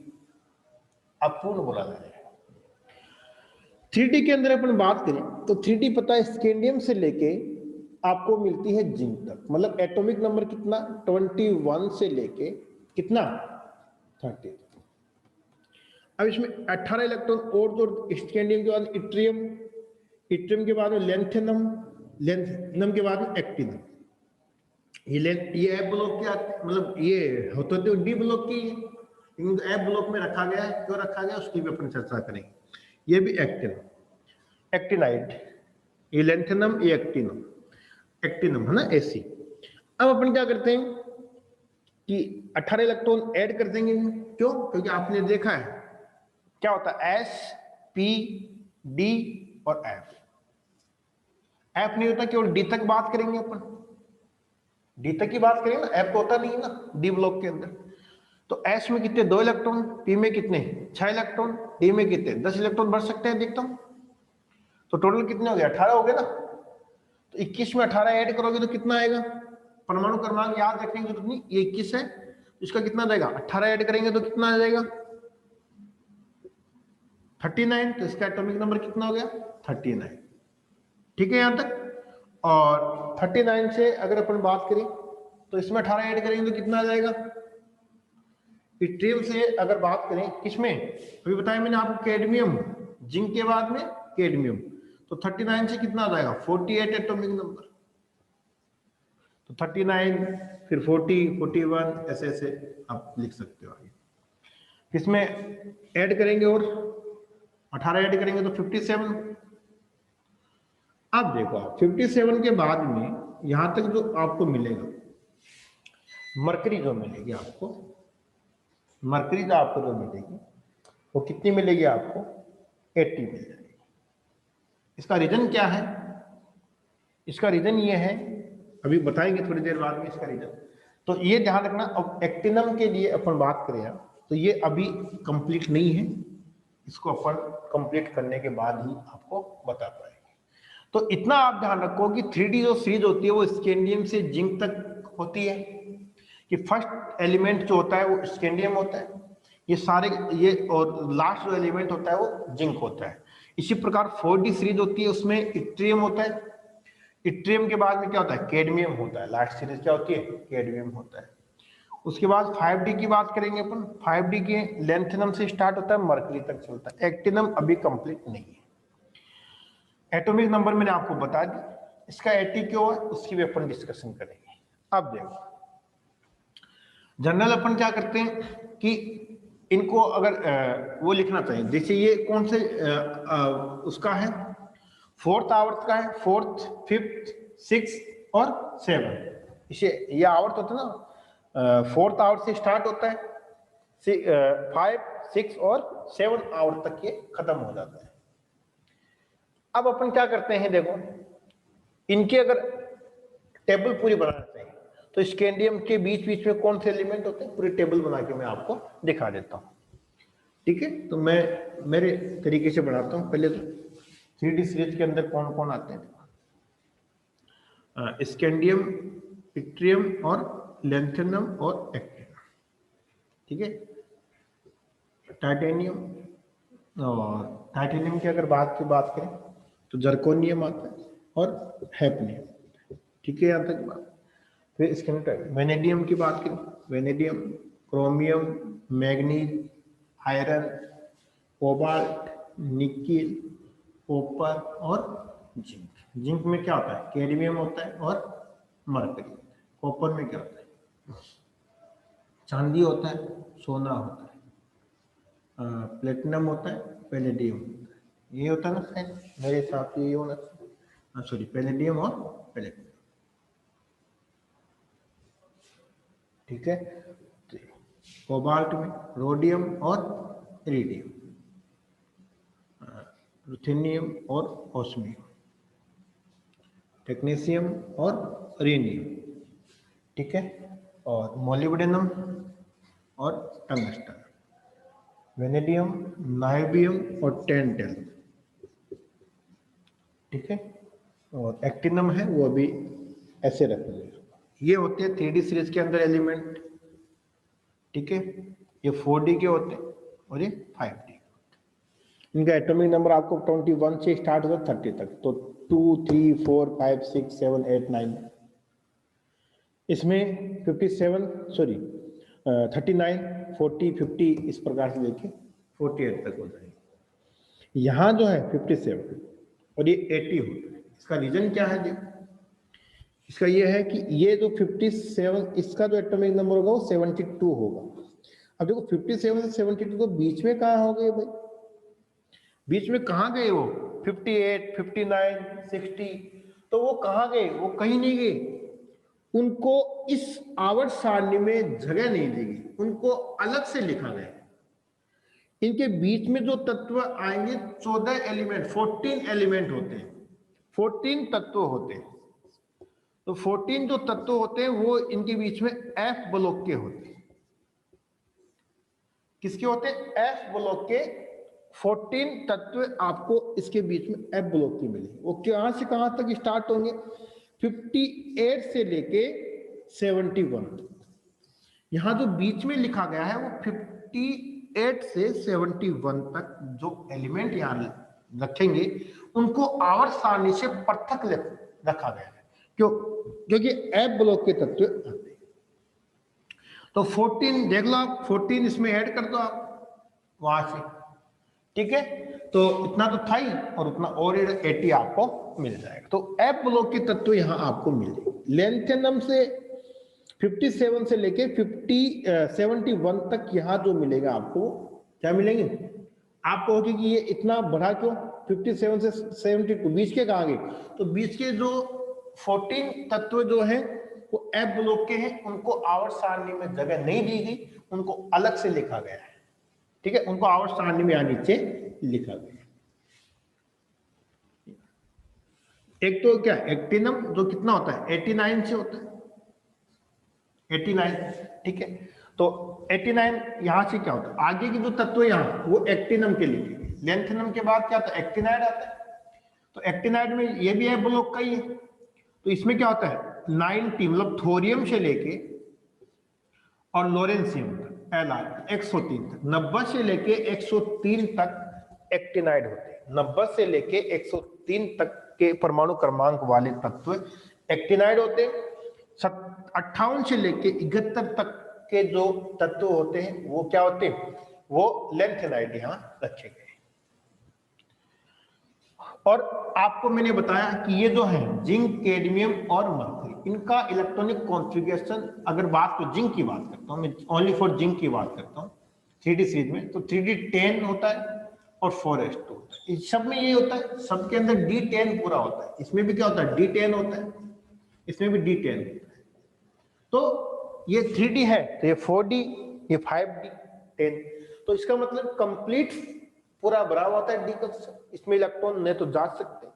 अपूर्ण बोला जा रहा है। 3D के अंदर अपन बात करें तो 3D पता है स्कैंडियम से लेके आपको मिलती है जिंक तक, मतलब एटॉमिक नंबर कितना 21 से लेके कितना 30। अब इसमें 18 इलेक्ट्रॉन और जो स्कैंडियम के बाद इट्रियम, इट्रियम के बाद में लेंथेनम, लेंथेनम के बाद में एक्टिनम। ये एफ ब्लॉक के मतलब ये होते थे डी ब्लॉक की, एफ ब्लॉक में रखा गया है। क्यों रखा गया उसकी भी अपन चर्चा करेंगे। ये भी एक्टिनम, एक्टिनाइड, ये लेंथेनम, ये एक्टिनम, एक्टिनम है ना, ऐसी। अब अपन क्या करते हैं कि 18 इलेक्ट्रॉन ऐड कर देंगे। क्यों? क्योंकि आपने देखा है क्या होता है, एस, पी, डी और एफ। एफ नहीं होता, केवल डी तक बात करेंगे अपन, डी तक की बात करेंगे ना, एफ तो होता नहीं है ना डी ब्लॉक के अंदर। तो एस में कितने 2 इलेक्ट्रॉन, पी में कितने 6 इलेक्ट्रॉन, डी में कितने 10 इलेक्ट्रॉन भर सकते हैं, देखता हूं। तो टोटल कितने हो गए 18 हो गए ना। तो 21 में 18 ऐड करोगे तो कितना आएगा परमाणु क्रमांक याद रखने की जरूरत नहीं, 21 है, इसका कितना जाएगा 18 ऐड करेंगे तो कितना आ जाएगा 39, तो इसका एटॉमिक नंबर कितना हो गया 39। ठीक है यहां तक। और 39 से अगर अपन बात करें तो इसमें 18 ऐड करेंगे तो कितना आ जाएगा। इट्रियम से अगर बात करें किसमें, अभी बताया मैंने आपको कैडमियम, जिंक के बाद में कैडमियम, तो 39 से कितना आ जाएगा 48 एटॉमिक नंबर। तो 39 फिर 40 41 ऐसे ऐसे आप लिख सकते हो आगे। किसमें ऐड करेंगे और 18 ऐड करेंगे तो 57। अब देखो आप 57 के बाद में यहां तक जो आपको मिलेगा मरकरी जो मिलेगी आपको, मरकरी जो आपको जो मिलेगी वो कितनी मिलेगी आपको 80 मिल जाएगी। इसका रीजन क्या है, इसका रीजन ये है, अभी बताएंगे थोड़ी देर बाद में इसका रीजन। तो ये ध्यान रखना, अब एक्टिनम के लिए अपन बात करें तो ये अभी कंप्लीट नहीं है, इसको अपन कंप्लीट करने के बाद ही आपको बता पाएंगे। तो इतना आप ध्यान रखो कि 3D जो सीरीज होती है वो स्कैंडियम से जिंक तक होती है, कि फर्स्ट एलिमेंट जो होता है वो स्कैंडियम होता है, ये सारे ये, और लास्ट जो एलिमेंट होता है वो जिंक होता है। इसी प्रकार 4D सीरीज होती है, उसमें इट्रियम होता है, इट्रियम के बाद में क्या होता है कैडमियम होता है, लास्ट सीरीज क्या होती है कैडमियम होता है। उसके बाद 5D की बात करेंगे अपन, 5D के लेंथेनम से स्टार्ट होता है मरकरी तक चलता है। एक्टिनम अभी कंप्लीट नहीं है। एटॉमिक नंबर मैंने आपको बता दी, इसका 80 क्यों है उसकी भी अपन डिस्कशन करेंगे। अब देखो जनरल अपन क्या करते हैं कि इनको अगर वो लिखना चाहिए, जैसे ये कौन से उसका है फोर्थ आवर्त का है, फोर्थ फिफ्थ सिक्स और सेवन, इसे ये आवर्त होता है ना, फोर्थ आवर्त से स्टार्ट होता है, 5 6 और 7 आवर्त तक ये खत्म हो जाता है। अब अपन क्या करते हैं, देखो इनके अगर टेबल पूरी बनाना चाहिए तो स्कैंडियम के बीच बीच में कौन से एलिमेंट होते हैं पूरी टेबल बना के मैं आपको दिखा देता हूं। ठीक है, तो मैं मेरे तरीके से बनाता हूं। पहले तो 3D सीरीज के अंदर कौन कौन आते हैं, स्कैंडियम, इट्रियम और लेंथेनम और एक्टिनम। ठीक है, टाइटेनियम, और टाइटेनियम की अगर बात करें तो जर्कोनियम आता है और हैफनियम। ठीक है, यहाँ तक बात। फिर इसके अंदर वेनेडियम की बात करें, vanadium, chromium, manganese, iron, cobalt, nickel, copper और जिंक। जिंक में क्या होता है कैडमियम होता है और मरकरी। कॉपर में क्या होता है चांदी होता है, सोना होता है, प्लेटिनम होता है, पैलेडियम होता है। ये होता है ना शायद, मेरे हिसाब से ये होना चाहिए, सॉरी पैलेडियम और पैलेडियम। ठीक है, कोबाल्ट में रोडियम और इरिडियम, रुथेनियम और ऑस्मियम, टेक्नीशियम और रेनियम। ठीक है, और मोलिब्डेनम और टंगस्टन, वेनेडियम, नायोबियम और टेंटेल। ठीक है, और एक्टिनम है वो अभी ऐसे रखेंगे। ये होते हैं 3D सीरीज के अंदर एलिमेंट। ठीक है, ये 4D के होते हैं और ये 5D। इनका एटॉमिक नंबर आपको 21 से स्टार्ट होता है 30 तक, तो 2 3 4 5 6 7 8 9। इसमें 57 सॉरी 39 40 50 इस प्रकार से लेके 48 तक हो जाएगी। यहाँ जो है 57 और ये 80 होता है। इसका रीजन क्या है देखो, इसका ये है कि ये जो 57 इसका जो एटॉमिक नंबर होगा वो 72 होगा। अब देखो 57 से 72 तो बीच में कहाँ हो गए भाई, बीच में कहाँ गए वो 58 59 60, तो वो कहाँ गए, वो कहीं नहीं गए। उनको इस आवर्त सारणी में जगह नहीं दी गई, उनको अलग से लिखा गया। इनके बीच में जो तत्व आएंगे 14 एलिमेंट 14 एलिमेंट होते हैं, 14 तत्व होते हैं। तो 14 जो तत्व होते हैं वो इनके बीच में एफ ब्लॉक के होते हैं। किसके होते हैं, एफ ब्लॉक के 14 तत्व आपको इसके बीच में एफ ब्लॉक की मिलेगी। वो कहां से कहां तक स्टार्ट होंगे, 58 से लेके 71। यहाँ जो बीच में लिखा गया है वो 58 से 71 तक जो एलिमेंट यहाँ रखेंगे उनको आवर्त सारणी से पृथक रखा गया है। क्यों? क्योंकि एफ ब्लॉक के तत्व आते हैं। तो 14 देख लो आप, 14 इसमें ऐड कर दो आप वहां से, ठीक है। तो इतना तो था ही, और उतना और 80 आपको मिल जाएगा। तो एफ ब्लॉक के तत्व यहाँ आपको मिल जाएंगे। लेंथेनम से 57 से लेके 71 तक यहाँ जो मिलेगा आपको, क्या मिलेंगे आपको? होगी कि ये इतना बढ़ा क्यों 57 से 72, बीच के कहाँ गए? तो बीच के जो 14 तत्व जो है वो एफ ब्लॉक के हैं, उनको आवर्त सारणी में जगह नहीं दी गई, उनको अलग से लिखा गया है, ठीक है। उनको आवर्त सारणी में यहाँ नीचे लिखा गया है। एक तो क्या एक्टिनम जो कितना होता है 89 से होता है, 89, ठीक है। तो 89 यहां से क्या होता है, आगे की जो तत्व यहाँ वो एक्टिनम के लिए, लेंथेनम के बाद क्या आता है एक्टिनाइड आता है। तो एक्टिनाइड में ये भी एफ ब्लॉक का ही है। तो इसमें क्या होता है 90 मतलब थोरियम से लेके और लोरेंसियम तक Li 103 तक, 90 से लेके 103 तक एक्टिनाइड होते हैं। 90 से लेके 103 तक के परमाणु क्रमांक वाले तत्व एक्टिनाइड होते हैं। 58 से लेके 71 तक के जो तत्व होते हैं वो क्या होते हैं, वो लेंथेनाइड यहाँ रखे गए। और आपको मैंने बताया कि ये जो है जिंक, कैडमियम और मरकरी, इनका इलेक्ट्रॉनिक कॉन्फ़िगरेशन, अगर बात को जिंक की बात करता हूँ मैं, ओनली फॉर जिंक की बात करता हूँ 3D सीरीज में, तो 3D10 होता है और 4s2 होता है। इस सब में ये होता है, सबके अंदर D10 पूरा होता है। इसमें भी क्या होता है D10 होता है, इसमें भी D10 होता है। तो ये 3D है तो ये 4D, ये 5D 10, तो इसका मतलब कंप्लीट पूरा भरा हुआ होता है डी कक्षा। इसमें इलेक्ट्रॉन नहीं तो जा सकते,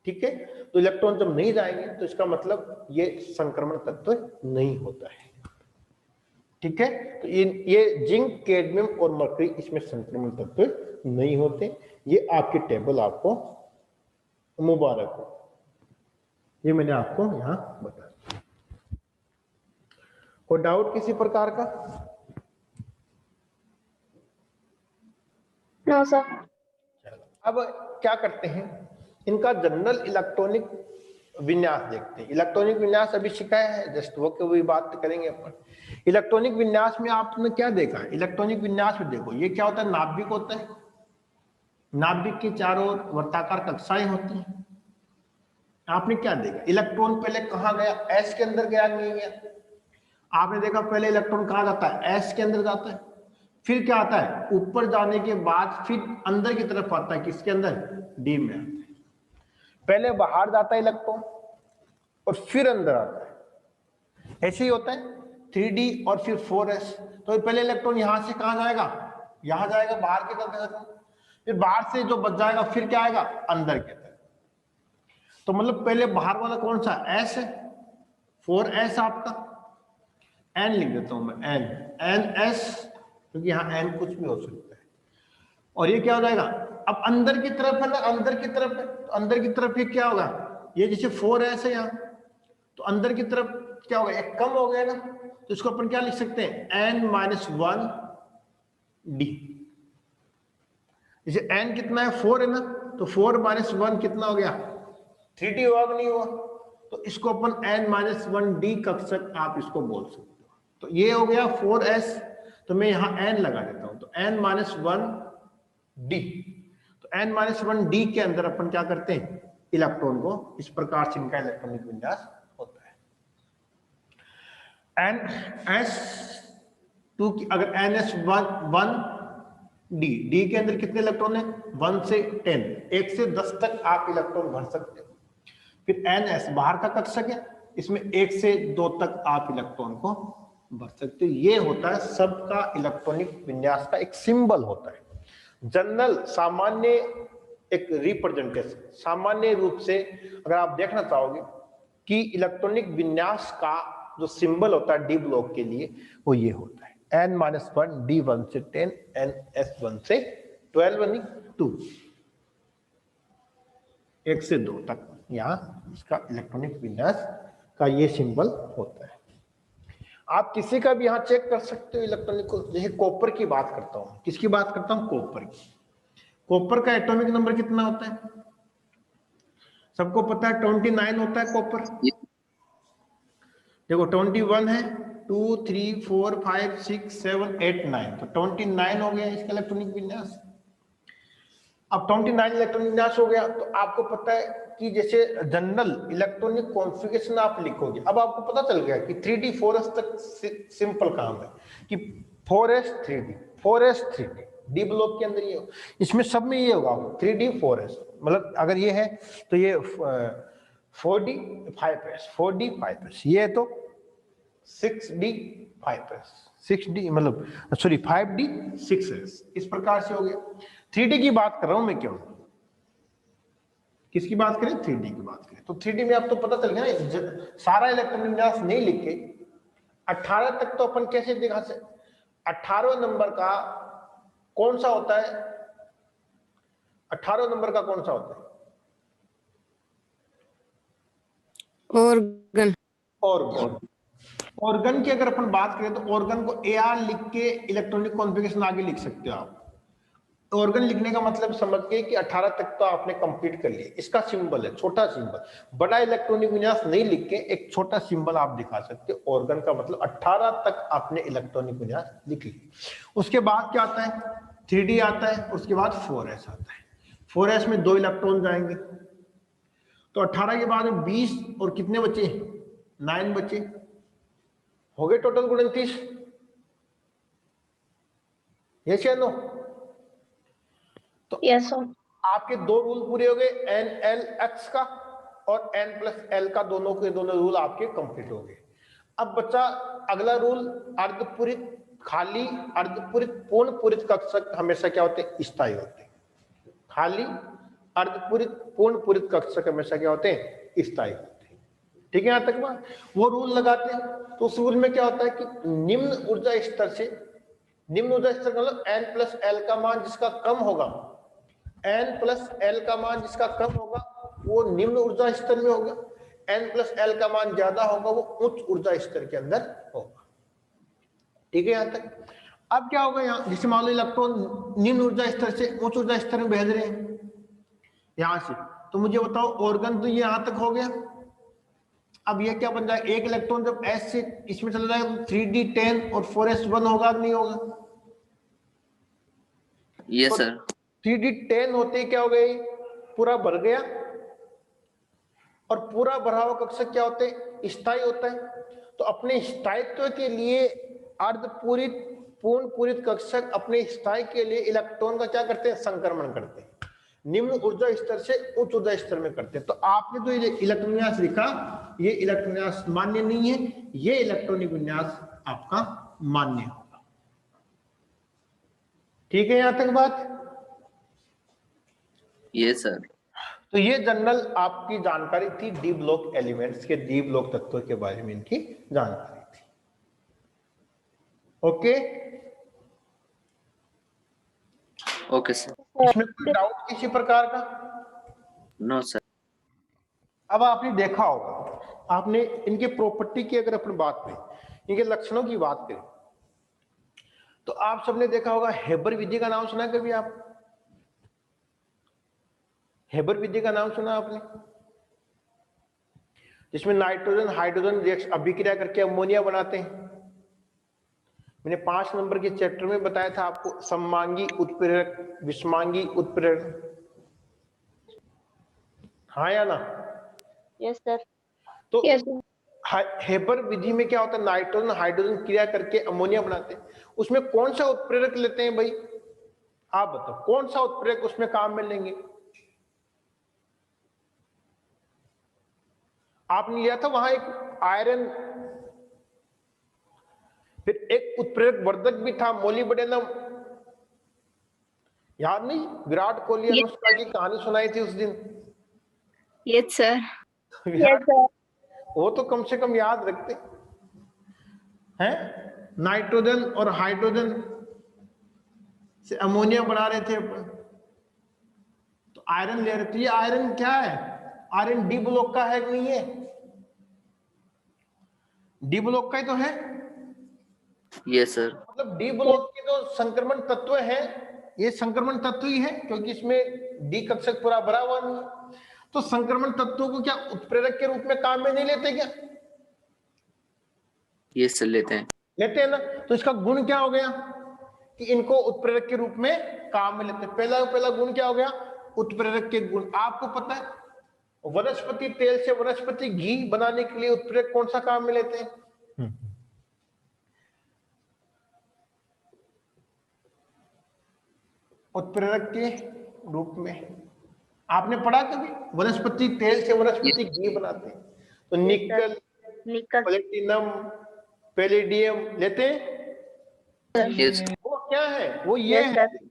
ठीक है। तो इलेक्ट्रॉन जब नहीं जाएंगे तो इसका मतलब ये संक्रमण तत्व नहीं होता है, ठीक है। तो ये जिंक, कैडमियम और मरकरी इसमें संक्रमण तत्व नहीं होते। ये आपकी टेबल आपको मुबारक हो, ये मैंने आपको यहां बताया। कोई डाउट किसी प्रकार का? No sir. अब क्या करते हैं, इनका जनरल इलेक्ट्रॉनिक विन्यास देखते हैं। इलेक्ट्रॉनिक विन्यास अभी सिखाया है जस्ट, वो के वही बात करेंगे अपन। इलेक्ट्रॉनिक विन्यास में आपने क्या देखा है, इलेक्ट्रॉनिक विन्यास में देखो ये क्या होता है, नाभिक होता है। नाभिक के चारों ओर वर्ताकार कक्षाएं होती हैं। आपने क्या देखा, इलेक्ट्रॉन पहले कहाँ गया, एस के अंदर गया नहीं गया? आपने देखा पहले इलेक्ट्रॉन कहाँ जाता है, एस के अंदर जाता है। फिर क्या आता है, ऊपर जाने के बाद फिर अंदर की तरफ आता है, किसके अंदर, डी में आता है। पहले बाहर जाता है इलेक्ट्रॉन और फिर अंदर आता है, ऐसे ही होता है 3D और फिर 4s। तो पहले इलेक्ट्रॉन यहां से कहां जाएगा, यहां जाएगा, बाहर की तरफ, फिर बाहर से जो बच जाएगा फिर क्या आएगा, अंदर की तरफ। तो मतलब पहले बाहर वाला कौन सा, s है, 4s आपका, n लिख देता हूं मैं, ns, क्योंकि यहाँ n कुछ भी हो सकता है। और ये क्या हो जाएगा, अब अंदर की तरफ है ना, अंदर की तरफ है, तो अंदर की तरफ ये क्या होगा, ये जैसे 4s है यहाँ, तो अंदर की तरफ क्या होगा, एक कम हो गया ना, तो इसको अपन क्या लिख सकते हैं, n-1d। जैसे n कितना है, 4 है ना, तो 4 - 1 कितना हो गया, 3d हुआ कि नहीं हुआ? तो इसको अपन n-1d कक्षक आप इसको बोल सकते हो। तो ये हो गया 4s, तो मैं यहां n लगा देता हूं, तो n-1d। तो n-1d के अंदर अपन क्या करते हैं, इलेक्ट्रॉन को इस प्रकार से इनका इलेक्ट्रॉनिक विन्यास होता है। ns2 की अगर ns1d, d के अंदर कितने इलेक्ट्रॉन है, 1 से 10, 1 से 10 तक आप इलेक्ट्रॉन भर सकते हो। फिर ns बाहर का कक्षक है, इसमें 1 से 2 तक आप इलेक्ट्रॉन को भर सकते हो। ये होता है सबका इलेक्ट्रॉनिक विन्यास का एक सिंबल होता है, जनरल सामान्य एक रिप्रेजेंटेशन। सामान्य रूप से अगर आप देखना चाहोगे कि इलेक्ट्रॉनिक विन्यास का जो सिंबल होता है डी ब्लॉक के लिए, वो ये होता है n-1 d 1 से 10, ns1 से 12 2, 1 से 2 तक यहाँ इसका इलेक्ट्रॉनिक विन्यास का ये सिंबल होता है। आप किसी का भी यहाँ चेक कर सकते हो इलेक्ट्रॉनिक को। जैसे कॉपर की बात करता हूँ, किसकी बात करता हूँ, कॉपर की। कॉपर का एटॉमिक नंबर कितना होता है? सबको पता है 29 होता है कॉपर। देखो 21 है, 2 3 4 5 6 7 8 9, तो 29 हो गया इसका इलेक्ट्रॉनिक विन्यास। अब 29 इलेक्ट्रॉनिक विन्यास हो गया, तो आपको पता है कि जैसे जनरल इलेक्ट्रॉनिक कॉन्फ़िगरेशन आप लिखोगे, अब आपको पता चल गया कि 3D 4S तक सिंपल काम है कि 4S 3D 4S 3D D block के अंदर ये हो, इसमें सब में ये होगा 3D 4S, मतलब अगर ये है तो ये 4D 5S 4D 5S, ये है तो 6D 5S 6D मतलब सॉरी 5D 6S, इस प्रकार से हो गया। 3D की बात कर रहा हूं मैं, क्यों, किसकी बात करें, 3D की बात करें। तो 3D में आप तो पता चल गया ना, सारा इलेक्ट्रॉनिक विन्यास नहीं लिख के 18 तक तो अपन कैसे दिखा सकते। 18वें नंबर का कौन सा होता है, 18वें नंबर का कौन सा होता है, ऑर्गन। ऑर्गन। ऑर्गन की अगर अपन बात करें तो ऑर्गन को AR लिख के इलेक्ट्रॉनिक कॉन्फ़िगरेशन आगे लिख सकते हो आप। ऑर्गन लिखने का मतलब समझ गए कि 18 तक तो आपने कंप्लीट कर लिया। इसका सिंबल है छोटा सिंबल, बड़ा इलेक्ट्रॉनिक विन्यास नहीं लिख के एक छोटा सिंबल आप दिखा सकते हो। ऑर्गन का मतलब 18 तक आपने इलेक्ट्रॉनिक विन्यास लिख लिया। उसके बाद क्या आता है, 3D आता है, उसके बाद 4S आता है। 4S में 2 इलेक्ट्रॉन जाएंगे, तो 18 के बाद 20 और कितने बचे, 9 बचे, हो गए टोटल 29। यस या नो? तो Yes, sir. आपके 2 रूल पूरे हो गए, NLX का और N+L का, दोनों के दोनों रूल आपके कंप्लीट हो गए। अब बच्चा अगला रूल, अर्धपूरित खाली अर्धपूरित पूर्ण पूरित कक्षक हमेशा क्या होते हैं, स्थायी होते हैं। खाली अर्धपूरित पूर्ण पूरित कक्षक हमेशा क्या होते हैं, स्थायी होते हैं। ठीक है, यहां तक बात। वो रूल लगाते हैं, तो उस रूल में क्या होता है कि निम्न ऊर्जा स्तर से, निम्न ऊर्जा स्तर मतलब N+L का मान जिसका कम होगा, N+L का मान जिसका कम होगा वो निम्न ऊर्जा स्तर में होगा, N+L का मान ज्यादा होगा वो उच्च ऊर्जा स्तर के अंदर होगा। ठीक है यहां तक। अब क्या होगा, यहाँ जैसे मान लो इलेक्ट्रॉन निम्न ऊर्जा स्तर से उच्च ऊर्जा स्तर में भेज रहे हैं यहां से, तो मुझे बताओ ऑर्गन तो ये यहां तक हो गया। अब ये क्या बन जाएगा, एक इलेक्ट्रॉन जब S से इसमें चला जाएगा तो 3D10 और 4S1 होगा नहीं होगा? Yes sir. 3D10 होते क्या हो गए, पूरा भर गया, और पूरा भरा हुआ कक्षक क्या होते हैं, स्थायी होता है। तो अपने स्थायित्व के लिए अर्धपूरित पूर्ण पूरित कक्षक अपने स्थायी के लिए इलेक्ट्रॉन का क्या करते हैं, संक्रमण करते हैं, निम्न ऊर्जा स्तर से उच्च ऊर्जा स्तर में करते हैं। तो आपने जो इलेक्ट्रॉनिक विन्यास लिखा, ये इलेक्ट्रॉनिक विन्यास मान्य नहीं है, ये इलेक्ट्रॉनिक विन्यास आपका मान्य होगा। ठीक है यहां तक बात? Yes sir. तो ये जनरल आपकी जानकारी थी डी ब्लॉक एलिमेंट्स के, डी ब्लॉक तत्वों के बारे में इनकी जानकारी थी। Okay, okay sir. इसमें कोई डाउट किसी प्रकार का? No sir. अब आपने देखा होगा, आपने इनके प्रॉपर्टी की अगर अपन बात करें, इनके लक्षणों की बात करें, तो आप सबने देखा होगा हेबर विधि का नाम सुना कभी आप? हेबर विधि का नाम सुना आपने? जिसमें नाइट्रोजन हाइड्रोजन रिएक्शन अभिक्रिया करके अमोनिया बनाते हैं। मैंने 5 नंबर के चैप्टर में बताया था आपको, सममांगी उत्प्रेरक, विषमांगी उत्प्रेरक, हाँ या ना? Yes, sir. तो Yes, sir. हेबर विधि में क्या होता है, नाइट्रोजन हाइड्रोजन क्रिया करके अमोनिया बनाते हैं। उसमें कौन सा उत्प्रेरक लेते हैं भाई, आप बताओ, कौन सा उत्प्रेरक उसमें काम में लेंगे? आपने लिया था वहां एक आयरन, फिर एक उत्प्रेरक वर्धक भी था मोलिब्डेनम, याद नहीं? विराट कोहली अनुष्का की कहानी सुनाई थी उस दिन। Yes sir. Yes, sir. वो तो कम से कम याद रखते हैं। नाइट्रोजन और हाइड्रोजन से अमोनिया बना रहे थे अपन, तो आयरन ले रहे थे। ये आयरन क्या है, आयरन डी ब्लॉक का है कि नहीं है? डी ब्लॉक का ही तो है। Yes, sir. मतलब डी ब्लॉक के जो संक्रमण तत्व है ये संक्रमण तत्व ही है, क्योंकि इसमें डी कक्षक पूरा भरा हुआ नहीं है। तो संक्रमण तत्वों को क्या उत्प्रेरक के रूप में काम में नहीं लेते क्या? Yes, sir. लेते हैं। लेते हैं ना। तो इसका गुण क्या हो गया कि इनको उत्प्रेरक के रूप में काम में लेते हैं। पहला गुण क्या हो गया? उत्प्रेरक के गुण। आपको पता है वनस्पति तेल से वनस्पति घी बनाने के लिए उत्प्रेरक कौन सा काम में लेते हैं? उत्प्रेरक के रूप में। आपने पढ़ा कभी वनस्पति तेल से वनस्पति घी बनाते हैं? तो निकल, निकल, प्लेटिनम, पैलेडियम लेते हैं। Yes. वो क्या है? वो ये Yes, है, sir.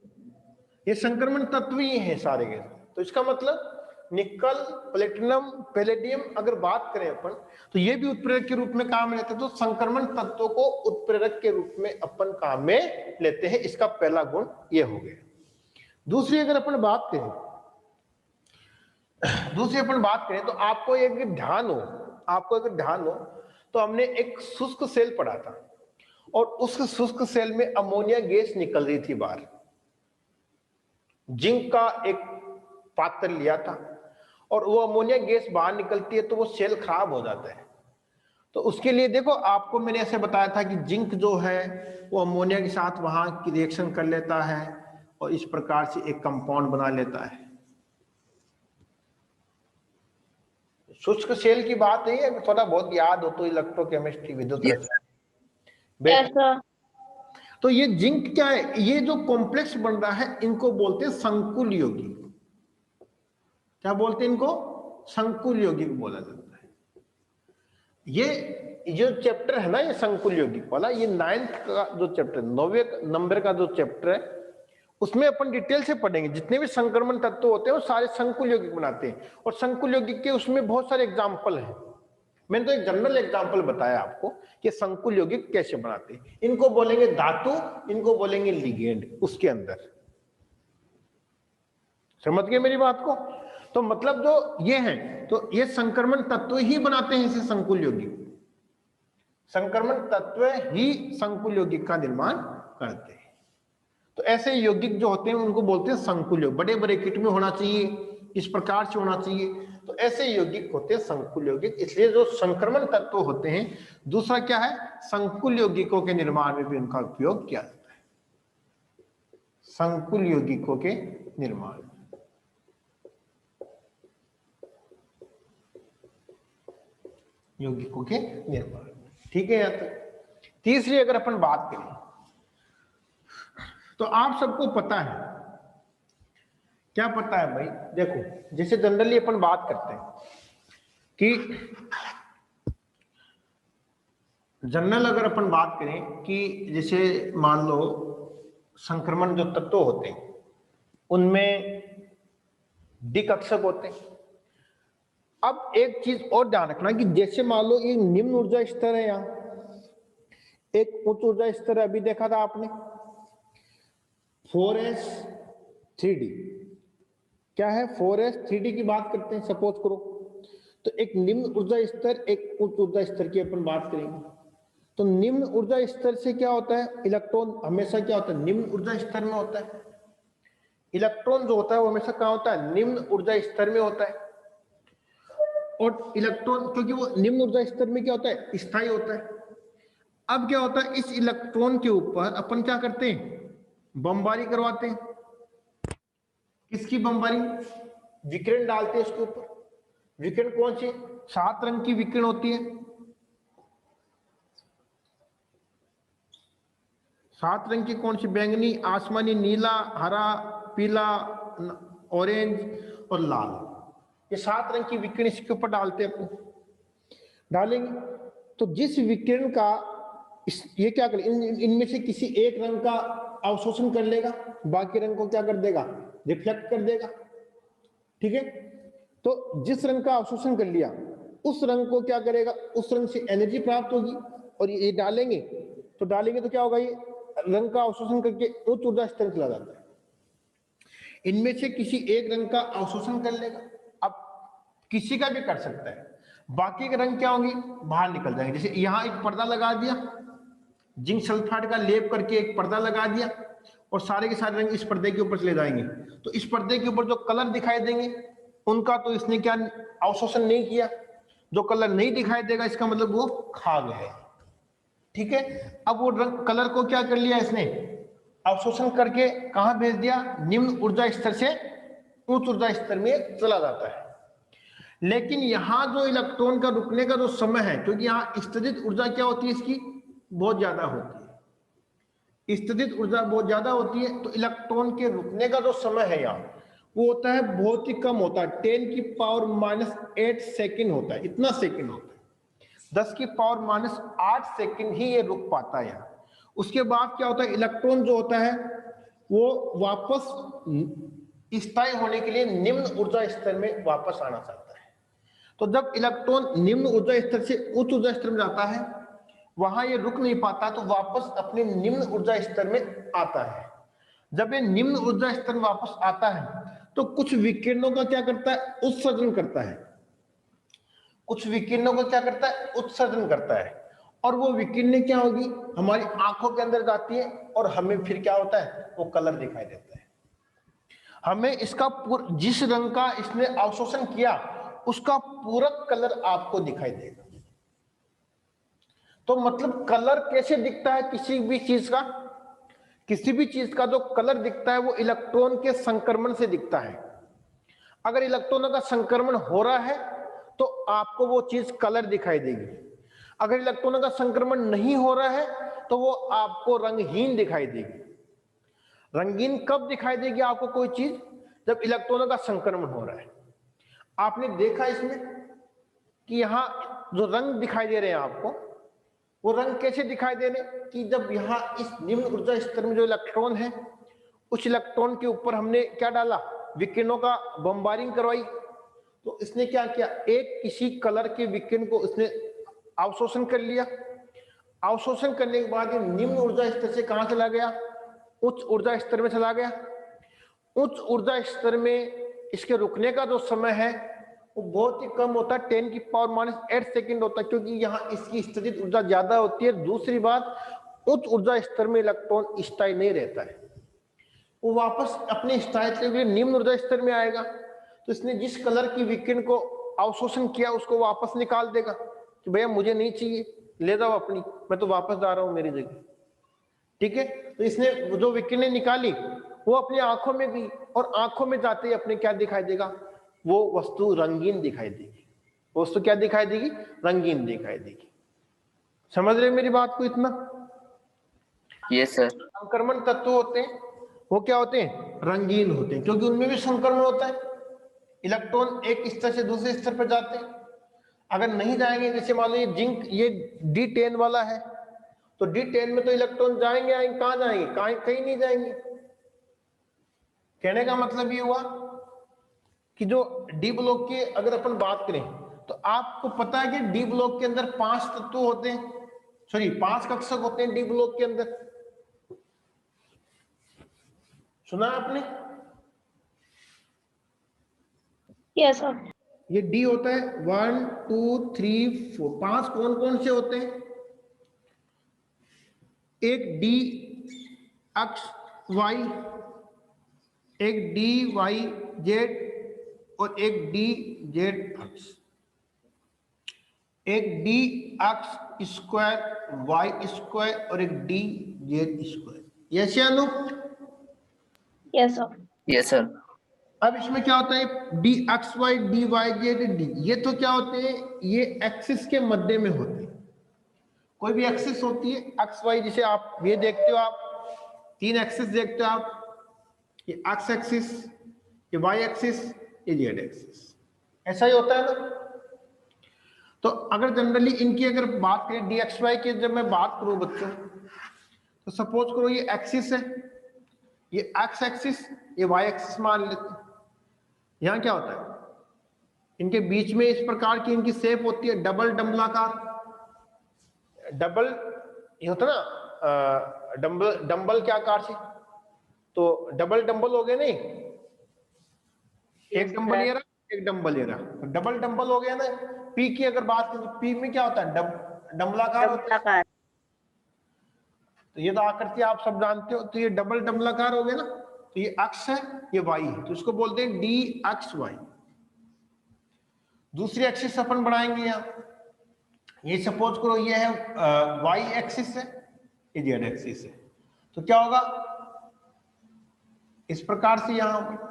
ये संक्रमण तत्व ही है सारे के। तो इसका मतलब निकल, प्लेटिनम, पैलेडियम अगर बात करें अपन तो ये भी उत्प्रेरक के रूप में काम में लेते हैं। तो संक्रमण तत्वों को उत्प्रेरक के रूप में अपन काम में लेते हैं। इसका पहला गुण ये हो गया। दूसरी अगर अपन बात करें तो आपको एक ध्यान हो तो हमने एक शुष्क सेल पढ़ा था और उस शुष्क सेल में अमोनिया गैस निकल रही थी बाहर। जिंक का एक पात्र लिया था और वो अमोनिया गैस बाहर निकलती है तो वो सेल खराब हो जाता है। तो उसके लिए देखो आपको मैंने ऐसे बताया था कि जिंक जो है वो अमोनिया के साथ वहां की रिएक्शन कर लेता है और इस प्रकार से एक कंपाउंड बना लेता है। शुष्क सेल की बात है, थोड़ा बहुत याद हो तो इलेक्ट्रोकेमिस्ट्री विद्युत रसायन। Yes, sir. तो ये जिंक क्या है? ये जो कॉम्प्लेक्स बन रहा है इनको बोलते हैं संकुल यौगिक। क्या बोलते हैं इनको? संकुल यौगिक बोला जाता है। ये जो चैप्टर है ना ये संकुल यौगिक वाला, ये 9th का जो चैप्टर 9वें नंबर का जो चैप्टर है उसमें अपन डिटेल से पढ़ेंगे। जितने भी संक्रमण तत्व होते हैं वो सारे संकुल यौगिक बनाते हैं और संकुल यौगिक के उसमें बहुत सारे एग्जाम्पल हैं। मैंने तो एक जनरल एग्जाम्पल बताया आपको कि संकुल यौगिक कैसे बनाते हैं। इनको बोलेंगे धातु, इनको बोलेंगे लिगेंड उसके अंदर। समझ गए मेरी बात को? तो मतलब जो ये है तो ये संक्रमण तत्व ही बनाते हैं इसे संकुल यौगिक। संक्रमण तत्व ही संकुल यौगिक का निर्माण करते हैं। तो ऐसे यौगिक जो होते हैं उनको बोलते हैं संकुल यौगिक। बड़े बड़े किट में होना चाहिए, इस प्रकार से होना चाहिए। तो ऐसे यौगिक होते हैं संकुल यौगिक। इसलिए जो संक्रमण तत्व होते हैं, दूसरा क्या है, संकुल यौगिकों के निर्माण में भी उनका उपयोग किया जाता है। संकुल यौगिकों के निर्माण, यौगिकों के निर्माण। ठीक है। यहां तक तीसरी अगर अपन बात करें तो आप सबको पता है, क्या पता है भाई? देखो जैसे जनरली अपन बात करते हैं कि जनरल अगर अपन बात करें कि जैसे मान लो संक्रमण जो तत्व होते हैं उनमें डी कक्षक होते हैं। अब एक चीज और ध्यान रखना कि जैसे मान लो ये निम्न ऊर्जा स्तर है, यहाँ एक उच्च ऊर्जा स्तर है, अभी देखा था आपने 4s3d। क्या है? 4s3d की बात करते हैं सपोज करो। तो एक निम्न ऊर्जा स्तर, एक उच्च ऊर्जा स्तर की अपन बात करेंगे। तो निम्न ऊर्जा स्तर से क्या होता है? इलेक्ट्रॉन हमेशा क्या होता है? निम्न ऊर्जा स्तर में होता है। इलेक्ट्रॉन जो होता है वो हमेशा कहाँ होता है? निम्न ऊर्जा स्तर में होता है। और इलेक्ट्रॉन क्योंकि वो निम्न ऊर्जा स्तर में क्या होता है? स्थायी होता है। अब क्या होता है? इस इलेक्ट्रॉन के ऊपर अपन क्या करते हैं? बमबारी करवाते हैं। किसकी बमबारी? विकिरण डालते हैं उसके ऊपर। विकिरण कौन सी? 7 रंग की विकिरण होती है। 7 रंग की कौन सी? बैंगनी, आसमानी, नीला, हरा, पीला, ऑरेंज और लाल। ये 7 रंग की विकिरण इसके ऊपर डालते हैं अपन। डालेंगे तो जिस विकिरण का ये क्या करे? इनमें से किसी एक रंग का अवशोषण कर लेगा, बाकी रंग को क्या कर देगा? रिफ्लेक्ट कर देगा। ठीक है। तो जिस रंग का अवशोषण कर लिया उस रंग को क्या करेगा? उस रंग से एनर्जी प्राप्त होगी और ये डालेंगे तो क्या होगा? ये रंग का अवशोषण करके उच्च ऊर्जा स्तर चला जाता है। इनमें से किसी एक रंग का अवशोषण कर लेगा, अब किसी का भी कर सकता है। बाकी के रंग क्या होंगे? बाहर निकल जाएंगे। जैसे यहाँ एक पर्दा लगा दिया, जिंक सल्फाइड का लेप करके एक पर्दा लगा दिया और सारे के सारे रंग इस पर्दे के ऊपर चले जाएंगे, तो इस पर्दे के ऊपर जो कलर दिखाई देंगे उनका तो इसने क्या अवशोषण नहीं किया, जो कलर नहीं दिखाई देगा इसका मतलब वो खाग है। ठीक है, अब वो रंग कलर को क्या कर लिया इसने, अवशोषण करके कहां भेज दिया, निम्न ऊर्जा स्तर से उच्च ऊर्जा स्तर में चला जाता है। लेकिन यहां जो इलेक्ट्रॉन का रुकने का जो समय है, क्योंकि यहाँ स्थितिज ऊर्जा क्या होती है इसकी बहुत ज्यादा होती है, स्थितिज ऊर्जा बहुत ज्यादा होती है, तो इलेक्ट्रॉन के रुकने का जो समय है यहाँ वो होता है बहुत ही कम होता है, 10⁻⁸ सेकेंड होता है, इतना सेकेंड होता है, 10⁻⁸ सेकेंड ही ये रुक पाता है यहाँ। उसके बाद क्या होता है, इलेक्ट्रॉन जो होता है वो वापस स्थायी होने के लिए निम्न ऊर्जा स्तर में वापस आना चाहता है। तो जब इलेक्ट्रॉन निम्न ऊर्जा स्तर से उच्च ऊर्जा स्तर में जाता है वहां ये रुक नहीं पाता, तो वापस अपने निम्न ऊर्जा स्तर में आता है। जब ये निम्न ऊर्जा स्तर में वापस आता है तो कुछ विकिरणों का क्या करता है, उत्सर्जन करता है, कुछ विकिरणों का क्या करता है, उत्सर्जन करता है, और वो विकिरणें क्या होगी, हमारी आंखों के अंदर जाती है और हमें फिर क्या होता है, वो कलर दिखाई देता है। हमें इसका जिस रंग का इसने अवशोषण किया उसका पूरक कलर आपको दिखाई देगा। तो मतलब कलर कैसे दिखता है किसी भी चीज का, किसी भी चीज का जो कलर दिखता है वो इलेक्ट्रॉन के संक्रमण से दिखता है। अगर इलेक्ट्रॉनों का संक्रमण हो रहा है तो आपको वो चीज कलर दिखाई देगी, अगर इलेक्ट्रॉनों का संक्रमण नहीं हो रहा है तो वो आपको रंगहीन दिखाई देगी। रंगीन कब दिखाई देगी आपको कोई चीज, जब इलेक्ट्रॉनों का संक्रमण हो रहा है। आपने देखा इसमें कि यहाँ जो रंग दिखाई दे रहे हैं आपको, वो रंग कैसे दिखाई दे रहे हैं कि जब यहाँ इस निम्न ऊर्जा स्तर में जो इलेक्ट्रॉन है उस इलेक्ट्रॉन के ऊपर हमने क्या डाला, विकिरणों का बम्बारिंग करवाई, तो इसने क्या किया, एक किसी कलर के विकिरण को इसने अवशोषण कर लिया। अवशोषण करने के बाद ये निम्न ऊर्जा स्तर से कहां चला गया, उच्च ऊर्जा स्तर में चला गया। उच्च ऊर्जा स्तर में इसके रुकने का जो समय है वो बहुत ही कम होता है, 10⁻⁸ सेकेंड होता है, क्योंकि यहाँ इसकी स्थितिज ऊर्जा ज्यादा होती है। दूसरी बात, उच्च ऊर्जा स्तर में इलेक्ट्रॉन स्थायी नहीं रहता है, वो वापस अपने स्थायित्व के लिए निम्न ऊर्जा स्तर में आएगा। तो इसने जिस कलर की विकिरण को अवशोषण किया उसको वापस निकाल देगा कि भैया मुझे नहीं चाहिए, ले जाओ अपनी, मैं तो वापस जा रहा हूं मेरी जगह। ठीक है, तो इसने जो विकिरणें निकाली वो अपनी आंखों में गई और आंखों में जाते ही अपने क्या दिखाई देगा, वो वस्तु रंगीन दिखाई देगी। वस्तु क्या दिखाई देगी, रंगीन दिखाई देगी। समझ रहे मेरी बात को इतना? Yes sir. संक्रमण तत्व होते हैं वो क्या होते हैं, रंगीन होते हैं, क्योंकि उनमें भी संक्रमण होता है। इलेक्ट्रॉन एक स्तर से दूसरे स्तर पर जाते हैं, अगर नहीं जाएंगे, जैसे मान लो ये जिंक ये D10 वाला है, तो D10 में तो इलेक्ट्रॉन जाएंगे, आएंगे कहां जाएंगे, कहीं नहीं जाएंगे। कहने का मतलब ये हुआ कि जो डी ब्लॉक की अगर अपन बात करें तो आपको पता है कि डी ब्लॉक के अंदर 5 तत्व होते हैं, सॉरी 5 कक्षक होते हैं डी ब्लॉक के अंदर। सुना आपने? Yes sir. ये डी होता है 1 2 3 4, 5 कौन कौन से होते हैं? एक डी अक्ष वाई, एक डी वाई जेड और एक डी जेड अक्ष, एक डी अक्ष स्क्वायर वाई स्क्वायर और एक डी जेड स्क्वायर। यस या no? Yes sir. Yes sir. अब इसमें क्या होता है, D X Y D Y Z D, ये तो क्या होते हैं, ये एक्सिस के मध्य में होते हैं। कोई भी एक्सिस होती है एक्स वाई, जिसे आप ये देखते हो, आप 3 एक्सिस देखते हो आप, ये एक्स एक्सिस, ये वाई एक्सिस, ये जेड एक्सिस, ऐसा ही होता है ना। तो अगर जनरली इनकी अगर बात करें डी एक्स वाई की, जब मैं बात करूं बच्चों, तो सपोज करो ये एक्सिस है, ये एक्स एक्सिस, ये वाई एक्सिस मान लेते हैं। यहाँ क्या होता है, इनके बीच में इस प्रकार की इनकी शेप होती है, डबल डंबलाकार। डबल ये होता है ना, डंबल क्या आकार से, तो डबल डंबल हो गए नहीं, एक डंबल ये रहा, एक डंबल ये रहा, डबल डंबल हो गया ना। पी की अगर बात करें तो पी में क्या होता है, डंबलाकार होता है। तो ये तो आकृति आप सब जानते हो, तो ये डबल डबलाकार हो गया ना, तो ये अक्ष है, ये वाई है, तो इसको बोलते हैं डी अक्ष वाई। दूसरी एक्सिस अपन बढ़ाएंगे यहाँ, ये सपोज करो ये है वाई एक्सिस है, ये जेड एक्सिस है, तो क्या होगा इस प्रकार से यहां पर,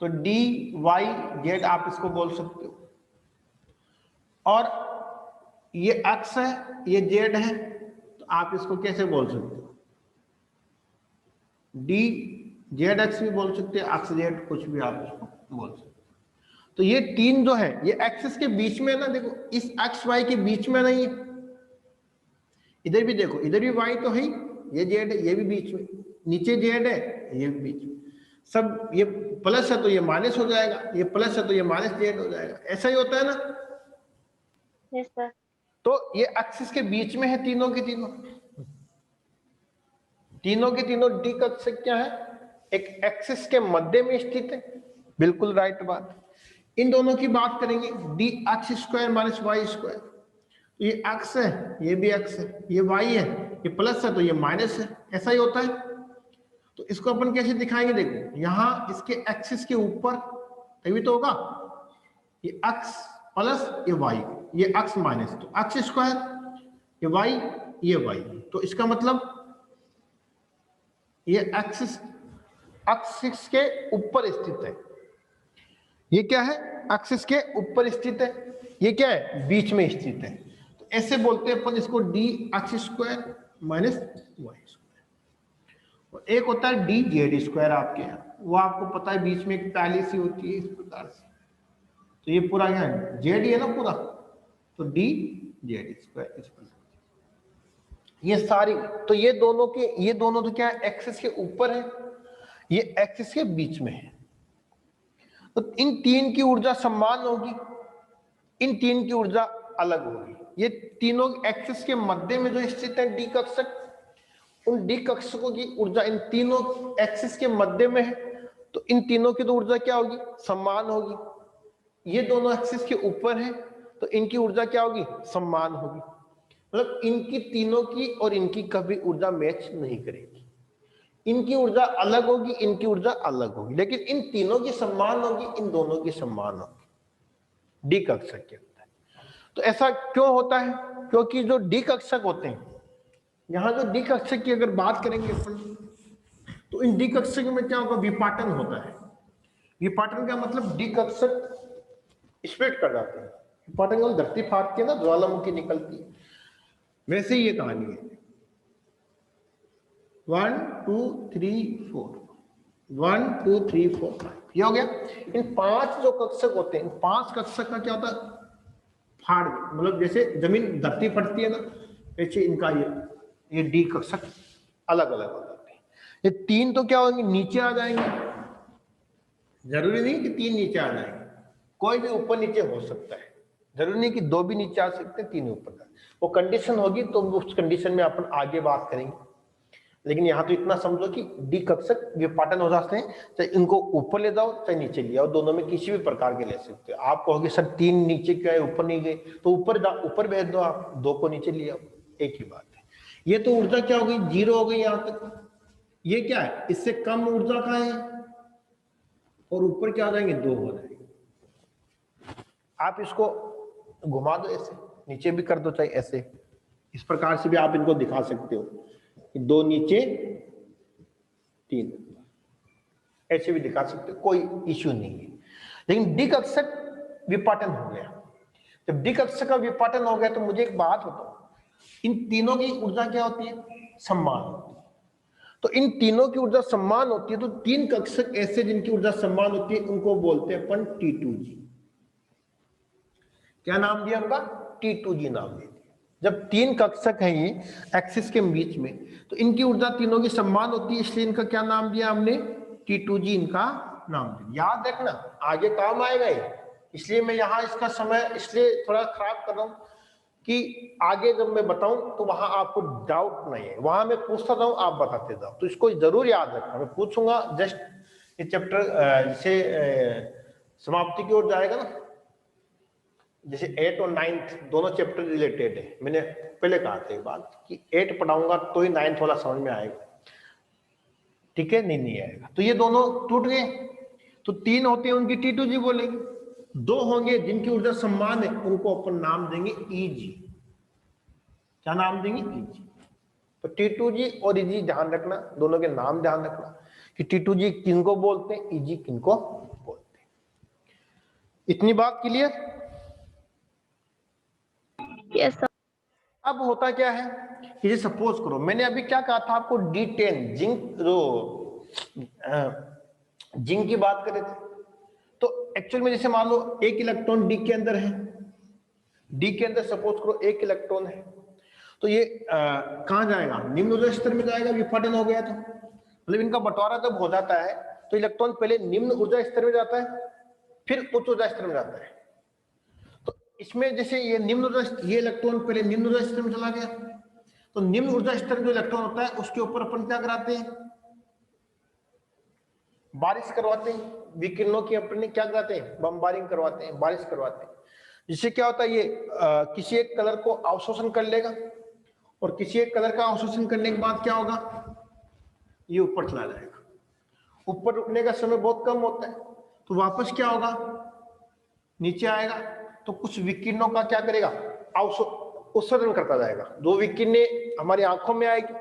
तो डी वाई जेड आप इसको बोल सकते हो। और ये अक्ष है, ये जेड है, तो आप इसको कैसे बोल सकते हो, डी जेड एक्स भी बोल सकते हैं, अक्ष जेड कुछ भी आप इसको बोल सकते हो। तो ये तीन जो है ये एक्सिस के बीच में है ना, देखो इस एक्स वाई के बीच में नहीं है, इधर भी देखो, इधर भी वाई तो है ही, ये जेड है, ये भी बीच में, नीचे जेड है, ये भी बीच में, सब ये प्लस है तो ये माइनस हो जाएगा, ये प्लस है तो ये माइनस जेड हो जाएगा, ऐसा ही होता है ना। Yes, sir. तो ये एक्सिस के बीच में है तीनों के तीनों, तीनों के तीनों डी कक्षक क्या है, एक एक्सिस के मध्य में स्थित है, बिल्कुल राइट बात। इन दोनों की बात करेंगे, D X square minus Y square, ये एक्स है, ये भी एक्स है, ये वाई है, ये प्लस है तो ये माइनस है, ऐसा ही होता है। तो इसको अपन कैसे दिखाएंगे, देखो यहां इसके एक्सिस के ऊपर तभी तो होगा, ये एक्स प्लस ये वाई, ये एक्स माइनस, तो एक्स स्क्वायर, ये वाई, ये वाई, तो इसका मतलब ये एक्सिस एक्सिस के ऊपर स्थित है, ये क्या है एक्सिस के ऊपर स्थित है, ये क्या है बीच में स्थित है, तो ऐसे बोलते हैं अपन इसको D X square minus Y square. और एक होता है डी जेड स्क्वायर आपके यहाँ, वो आपको पता है बीच में एक पहली सी होती है इस प्रकार से, तो ये पूरा क्या है जेड है ना पूरा, तो डी जेड स्क्वायर इस प्रकार, ये सारी, तो ये दोनों तो क्या है एक्सिस के ऊपर है, ये एक्सिस के बीच में है, तो इन तीन की ऊर्जा समान होगी, इन तीन की ऊर्जा अलग होगी। ये तीनों एक्सिस के मध्य में जो स्थित है डी कक्षक, उन डी कक्षकों की ऊर्जा इन तीनों एक्सिस के मध्य में है, तो इन तीनों की तो ऊर्जा क्या होगी समान होगी। ये दोनों एक्सिस के ऊपर है तो इनकी ऊर्जा क्या होगी समान होगी, मतलब इनकी तीनों की और इनकी कभी ऊर्जा मैच नहीं करेगी, इनकी ऊर्जा अलग होगी, इनकी ऊर्जा अलग होगी, लेकिन इन तीनों की समान होगी, इन दोनों की समान होगी डी कक्षक के अंदर। तो ऐसा क्यों होता है, क्योंकि जो डी कक्षक होते हैं, यहां जो डी कक्षक की अगर बात करेंगे अपन, तो इन डी कक्षक में क्या होगा विपाटन होता है। विपाटन का मतलब डी कक्षक स्प्लिट कर जाते हैं, विपाटन का धरती फाटती है ना, ज्वालामुखी निकलती है, वैसे ही ये कहानी है। 1 2 3 4 1 2 3 4 5 ये हो गया। इन 5 जो कक्षक होते हैं, इन 5 कक्षक का क्या होता है फाड़, मतलब जैसे जमीन धरती फटती है ना, वैसे इनका ये डी कक्षक अलग अलग हो जाते हैं। ये तीन तो क्या होंगे नीचे आ जाएंगे, जरूरी नहीं कि तीन नीचे आ जाएंगे, कोई भी ऊपर नीचे हो सकता है, जरूरी नहीं कि दो भी नीचे आ सकते हैं तीन ऊपर, वो कंडीशन होगी तो उस कंडीशन में अपन आगे बात करेंगे। लेकिन यहाँ तो इतना समझो कि डी कक्षक विपाटन हो जाते हैं, चाहे इनको ऊपर ले जाओ चाहे नीचे ले आओ, दोनों में किसी भी प्रकार के ले सकते हो। आप कहोगे सर तीन नीचे क्यों है ऊपर नहीं गए, तो ऊपर भेज दो, आप दो को नीचे ले आओ, एक ही बात है। ये तो ऊर्जा क्या हो गई जीरो हो गई यहाँ तक, ये क्या है इससे कम ऊर्जा का है, और ऊपर क्या आ जाएंगे दो हो जाएंगे। आप इसको घुमा दो ऐसे, नीचे भी कर दो चाहे ऐसे, इस प्रकार से भी आप इनको दिखा सकते हो, दो नीचे तीन, ऐसे भी दिखा सकते हो, कोई इश्यू नहीं है। लेकिन डी कक्षक विपाटन हो गया, जब डी कक्षक का विपाटन हो गया तो मुझे एक बात बताओ, इन तीनों की ऊर्जा क्या होती है समान होती है। तो इन तीनों की ऊर्जा समान होती है, तो तीन कक्षक ऐसे जिनकी ऊर्जा समान होती है उनको बोलते हैं अपन T2G। क्या नाम दिया उनका T2G नाम दिया। जब तीन कक्षक हैं ये एक्सिस के बीच में, तो इनकी ऊर्जा तीनों की समान होती है, इसलिए इनका क्या नाम दिया हमने T2G इनका नाम दिया। याद रखना आगे काम आएगा ये, इसलिए मैं यहाँ इसका समय इसलिए थोड़ा खराब कर रहा हूँ कि आगे जब मैं बताऊं तो वहां आपको डाउट नहीं है, वहां मैं पूछता जाऊं आप बताते जाओ, तो इसको जरूर याद रखना। मैं पूछूंगा जस्ट ये चैप्टर जैसे समाप्ति की ओर जाएगा ना, जैसे 8 और 9th दोनों चैप्टर रिलेटेड है, मैंने पहले कहा था ये बात कि 8 पढ़ाऊंगा तो ही 9th वाला समझ में आएगा, ठीक है, नहीं आएगा। तो ये दोनों टूट गए, तो 3 होते हैं उनकी T2G बोलेंगे, 2 होंगे जिनकी ऊर्जा समान है उनको अपन नाम देंगे EG। क्या नाम देंगे? EG। तो T2G और EG ध्यान रखना, दोनों के नाम ध्यान रखना कि T2G किनको बोलते हैं, EG किनको बोलते हैं। इतनी बात क्लियर? Yes, sir. अब होता क्या है कि ये सपोज करो मैंने अभी क्या कहा था आपको, D10 जिंक, जो जिंक की बात कर रहे थे, तो एक्चुअल में जैसे मान लो एक इलेक्ट्रॉन डी के अंदर है, डी के अंदर सपोज करो एक इलेक्ट्रॉन है, तो ये कहाँ जाएगा? निम्न ऊर्जा स्तर में जाएगा, विफलन हो गया तो मतलब इनका बंटवारा जब हो जाता है तो इलेक्ट्रॉन पहले निम्न ऊर्जा स्तर में जाता है फिर उच्च ऊर्जा स्तर में जाता है। तो इसमें जैसे ये निम्न ऊर्जा, ये इलेक्ट्रॉन पहले निम्न ऊर्जा स्तर में चला गया, तो निम्न ऊर्जा स्तर जो इलेक्ट्रॉन होता है उसके ऊपर अपन क्या कराते हैं? बारिश करवाते हैं, विकिरणों की अपने क्या कराते हैं? बमबारिंग करवाते हैं, बारिश करवाते हैं। जिससे क्या होता है, ये किसी एक कलर को अवशोषण कर लेगा और किसी एक कलर का अवशोषण करने के बाद क्या होगा, ये ऊपर चला जाएगा। ऊपर रुकने का समय बहुत कम होता है, तो वापस क्या होगा, नीचे आएगा, तो कुछ विकिरणों का क्या करेगा, उत्सर्जन करता जाएगा। दो विकिरणें हमारी आंखों में आएगी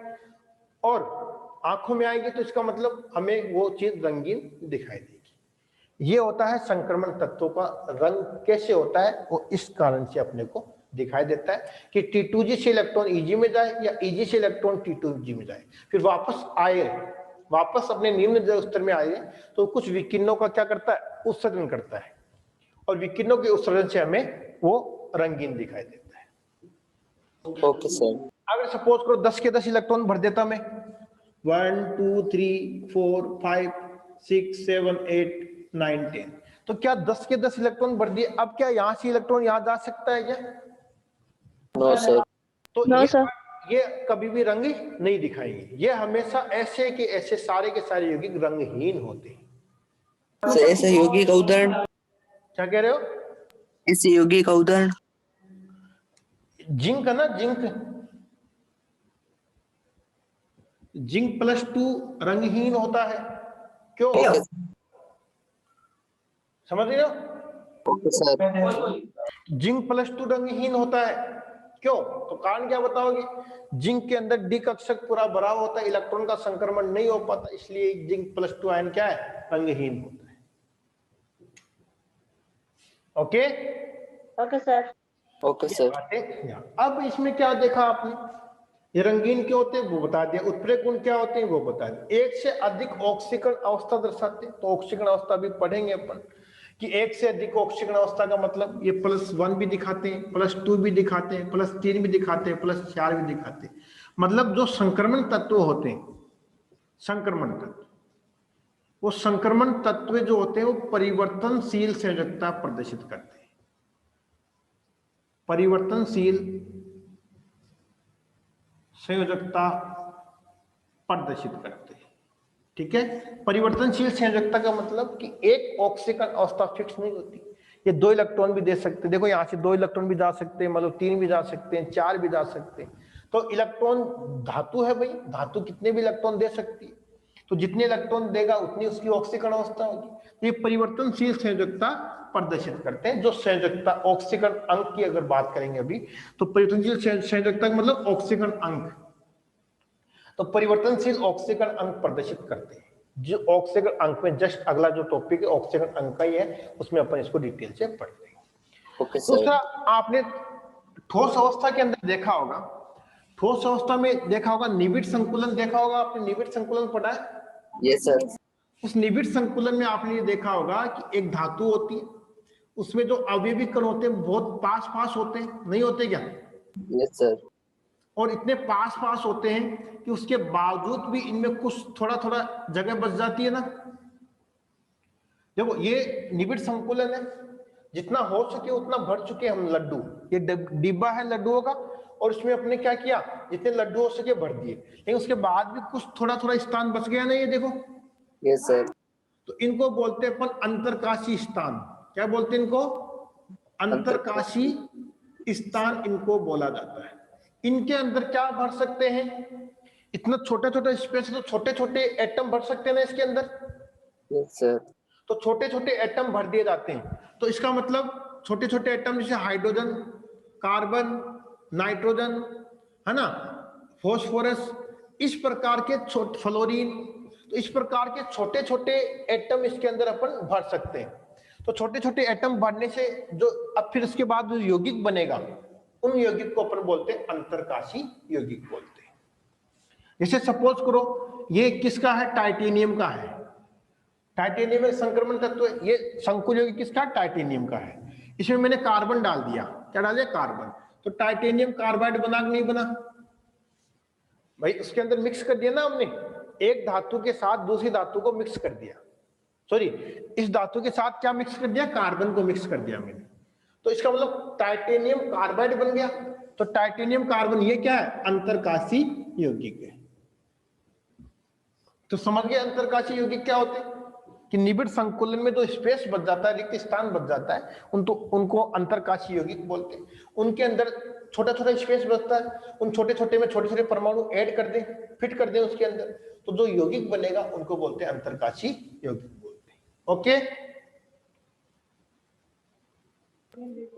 और आंखों में आएगी तो इसका मतलब हमें वो चीज रंगीन दिखाई देगी। ये होता है संक्रमण तत्वों का रंग कैसे होता है, वो इस कारण से अपने को दिखाई देता है कि T2G से इलेक्ट्रॉन EG में जाए या EG से इलेक्ट्रॉन T2G में जाए, फिर वापस आए, वापस अपने निम्न स्तर में आए, तो कुछ विकिरणों का क्या करता है, उत्सर्जन करता है, और विकिरणों के उत्सर्जन से हमें वो रंगीन दिखाई देता है। Okay sir. अगर सपोज करो 10 के 10 इलेक्ट्रॉन भर देता मैं, 1 2 3 4 5 6 7 8 9 10, तो क्या 10 के 10 इलेक्ट्रॉन भर दिए, अब क्या यहाँ से इलेक्ट्रॉन यहाँ जा सकता है क्या? No sir. तो No, sir. ये कभी भी रंग नहीं दिखाएंगे, ये हमेशा ऐसे के ऐसे सारे के सारे यौगिक रंगहीन होते हैं। सर ऐसे योगी का उदाहरण, क्या कह रहे हो? ऐसे योगी का उदाहरण। जिंक है ना, जिंक, जिंक +2 रंगहीन होता है, क्यों? समझ रहे हो? Okay sir. जिंक +2 रंगहीन होता है, क्यों? तो कारण क्या बताओगे? जिंक के अंदर डी कक्षक पूरा भरा होता है, इलेक्ट्रॉन का संक्रमण नहीं हो पाता, इसलिए जिंक +2 आयन क्या है, रंगहीन होता है। Okay okay sir. Okay sir. अब इसमें क्या देखा आपने, ये रंगीन क्यों होते हैं वो बता दिया, उत्प्रेरक गुण क्या होते हैं वो बता दिया, एक से अधिक ऑक्सीकरण अवस्था दर्शाते हैं। तो ऑक्सीकरण अवस्था भी पढ़ेंगे अपन कि एक से अधिक ऑक्सीकरण अवस्था का मतलब ये +1 भी दिखाते हैं, +2 भी दिखाते हैं, +3 भी दिखाते हैं, +4 भी दिखाते हैं। मतलब जो संक्रमण तत्व होते हैं, संक्रमण तत्व, वो संक्रमण तत्व जो होते हैं वो परिवर्तनशील संयोजकता प्रदर्शित करते हैं, परिवर्तनशील संयोजकता प्रदर्शित करते हैं। ठीक है, परिवर्तनशील संयोजकता का मतलब कि एक ऑक्सीकरण अवस्था फिक्स नहीं होती, ये 2 इलेक्ट्रॉन भी दे सकते हैं, देखो यहाँ से 2 इलेक्ट्रॉन भी जा सकते हैं, मतलब 3 भी जा सकते हैं, 4 भी जा सकते हैं। तो इलेक्ट्रॉन धातु है भाई, धातु कितने भी इलेक्ट्रॉन दे सकती है, तो जितने इलेक्ट्रॉन देगा उतनी उसकी ऑक्सीकरण अवस्था होगी। तो ये परिवर्तनशील संयोजकता प्रदर्शित करते हैं। जो संयोजकता ऑक्सीकरण अंक की अगर बात करेंगे अभी, तो परिवर्तनशील संयोजकता का मतलब ऑक्सीकरण अंक, तो परिवर्तनशील ऑक्सीकरण अंक प्रदर्शित करते हैं। जो ऑक्सीकरण अंक में जस्ट अगला जो टॉपिक है ऑक्सीकरण अंक का ही है, उसमें अपन इसको डिटेल से पढ़ते हैं। Okay sir. दूसरा, आपने ठोस अवस्था के अंदर देखा होगा, ठोस अवस्था में देखा होगा निबिड़ संकुलन देखा होगा आपने, निबिड़ संकुलन पढ़ा है? Yes sir. उस निबिड़ संकुलन में आपने ये देखा होगा कि एक धातु होती है, उसमें जो अवयवी कण होते हैं बहुत पास पास होते हैं, नहीं होते क्या? Yes sir. और इतने पास पास होते हैं कि उसके बावजूद भी इनमें कुछ थोड़ा थोड़ा जगह बच जाती है ना। देखो ये निबिड़ संकुलन है, जितना हो सके उतना भर चुके हम लड्डू, ये डिब्बा है लड्डुओं का, और उसमें अपने क्या किया, जितने लड्डू हो सके भर दिए, लेकिन उसके बाद भी कुछ थोड़ा थोड़ा स्थान बच गया ना, ये देखो। Yes sir. तो इनको बोलते हैं अपन अंतरकाशी स्थान। क्या बोलते हैं इनको? अंतरकाशी स्थान इनको बोला जाता है। इनके अंदर क्या भर सकते हैं, इतना छोटा छोटा स्पेस, तो छोटे छोटे एटम भर सकते हैं ना इसके अंदर, Yes, sir. तो छोटे छोटे एटम भर दिए जाते हैं। तो इसका मतलब छोटे छोटे एटम जैसे हाइड्रोजन, कार्बन, नाइट्रोजन, है ना, फॉस्फोरस, इस प्रकार के छोटे, फ्लोरीन, तो इस प्रकार के छोटे छोटे एटम इसके अंदर अपन भर सकते हैं। तो छोटे छोटे एटम भरने से जो अब फिर इसके बाद जो यौगिक बनेगा, उन यौगिक को अपन बोलते हैं अंतरकाशी यौगिक बोलते हैं। जैसे सपोज करो ये किसका है, टाइटेनियम का है। टाइटेनियम एक संक्रमण तत्व है, ये संकुल यौगिक किसका, टाइटेनियम का है। इसमें मैंने कार्बन डाल दिया, क्या डाल दिया, कार्बन, तो टाइटेनियम कार्बाइड बना कि नहीं बना भाई, इसके अंदर मिक्स कर दिया ना हमने, एक धातु के साथ दूसरी धातु को मिक्स कर दिया, सॉरी इस धातु के साथ क्या मिक्स कर दिया, कार्बन को मिक्स कर दिया मैंने, तो इसका मतलब टाइटेनियम कार्बाइड बन गया। तो टाइटेनियम कार्बन ये क्या है, अंतरकाशी यौगिक है। तो समझ गए अंतरकाशी यौगिक क्या होते हैं, कि निबिड़ संकुलन में जो स्पेस बच जाता है, रिक्त स्थान बच जाता है, उनको अंतरकाशी यौगिक बोलते हैं। उनके अंदर छोटा छोटा स्पेस बचता है, उन छोटे छोटे में छोटे छोटे परमाणु ऐड कर दें, फिट कर दें उसके अंदर, तो जो यौगिक बनेगा उनको बोलते हैं अंतरकाशी यौगिक बोलते हैं। Okay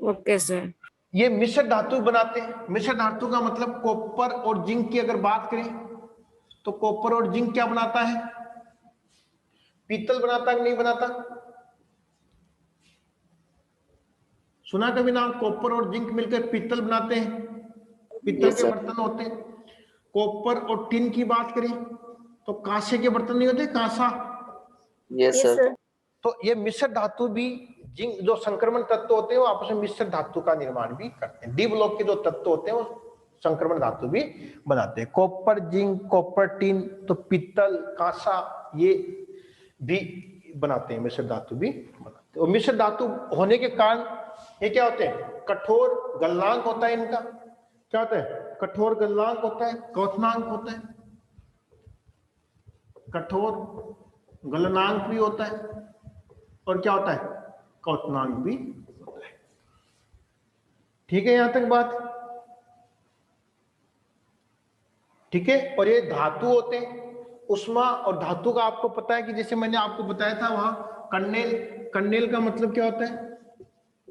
okay sir. ये मिश्र धातु बनाते हैं। मिश्र धातु का मतलब कॉपर और जिंक की अगर बात करें तो कॉपर और जिंक क्या बनाता है, पीतल बनाता है कि नहीं बनाता, सुना कभी नाम, कॉपर और जिंक मिलकर पीतल बनाते हैं, पीतल Yes, के sir. बर्तन होते हैं। कॉपर और टिन की बात करें तो कांसे के बर्तन नहीं होते, कांसा। Yes, sir. तो ये मिश्र धातु भी, जिंक जो संक्रमण तत्व होते हैं वो आपस में मिश्र धातु का निर्माण भी करते हैं। डी ब्लॉक के जो तत्व होते हैं वो संक्रमण धातु भी बनाते हैं। कॉपर जिंक, कॉपर टिन, तो पीतल, कांसा, ये भी बनाते हैं, मिश्र धातु भी बनाते हैं। और मिश्र धातु होने के कारण ये क्या होते हैं, कठोर गलनांक होता है इनका, क्या होता है, कठोर गलनांक होता है, क्वथनांक होता है, कठोर गलनांक भी होता है, और क्या होता है, क्वथनांक भी होता है। ठीक है, यहां तक बात ठीक है। और ये धातु होते हैं, उष्मा और धातु का आपको पता है कि जैसे मैंने आपको बताया था वहां कर्नेल, कर्नेल का मतलब क्या होता है,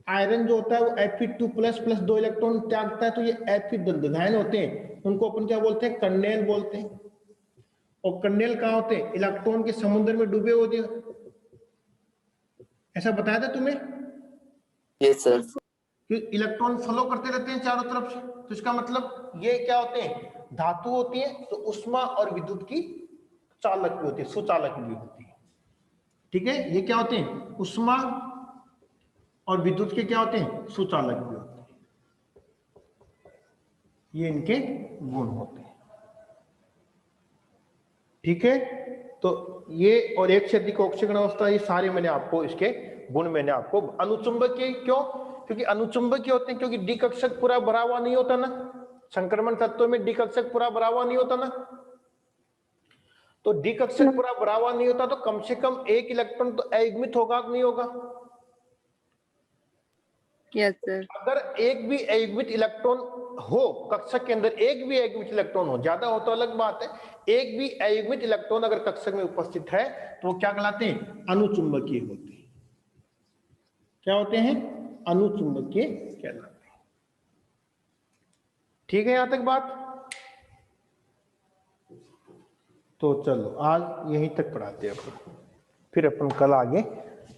आयरन जो होता है वो Fe2+ 2 इलेक्ट्रॉन त्यागता है, तो ये Fe धातु होते हैं, उनको अपन क्या बोलते हैं, कर्नेल बोलते हैं। और कर्नेल कहाँ होते हैं, इलेक्ट्रॉन के समुद्र में डूबे होते हैं, ऐसा बताया था तुम्हें Yes, sir. कि इलेक्ट्रॉन फ्लो करते रहते हैं चारों तरफ से। तो इसका मतलब ये क्या होते हैं, धातु होती है, तो उष्मा और विद्युत की चालक भी होती है, सुचालक भी होती है। ठीक है, ये क्या होते हैं, उष्मा और विद्युत के क्या होते हैं, सुचालक भी होते हैं। ये इनके गुण होते हैं। ठीक है, तो ये और एक से अधिक ऑक्सीकरण अवस्था, ये सारे मैंने आपको इसके गुण मैंने आपको। अनुचुंबकीय क्यों, क्योंकि अनुचुंबकीय होते हैं, क्योंकि डी कक्षक पूरा भरा हुआ नहीं होता ना, संक्रमण तत्वों में डी कक्षक पूरा भरा हुआ नहीं होता ना, तो डी कक्षक पूरा भरा हुआ नहीं होता तो कम से कम एक इलेक्ट्रॉन तो अयुग्मित होगा कि नहीं होगा। Yes sir. अगर एक भी अयुग्मित इलेक्ट्रॉन हो कक्षक के अंदर, एक भी अयुग्मित इलेक्ट्रॉन हो, ज्यादा हो तो अलग बात है, एक भी अयुग्मित इलेक्ट्रॉन अगर कक्षक में उपस्थित है तो वो क्या कहलाते हैं, अनुचुंबकीय होते हैं। क्या होते हैं, अनुचुंबकीय कहलाते हैं। ठीक है, यहां तक बात। तो चलो आज यहीं तक पढ़ाते हैं अपन, फिर अपन कल आगे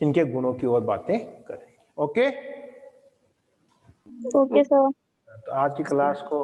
इनके गुणों की और बातें करेंगे। Okay okay sir. तो आज की क्लास को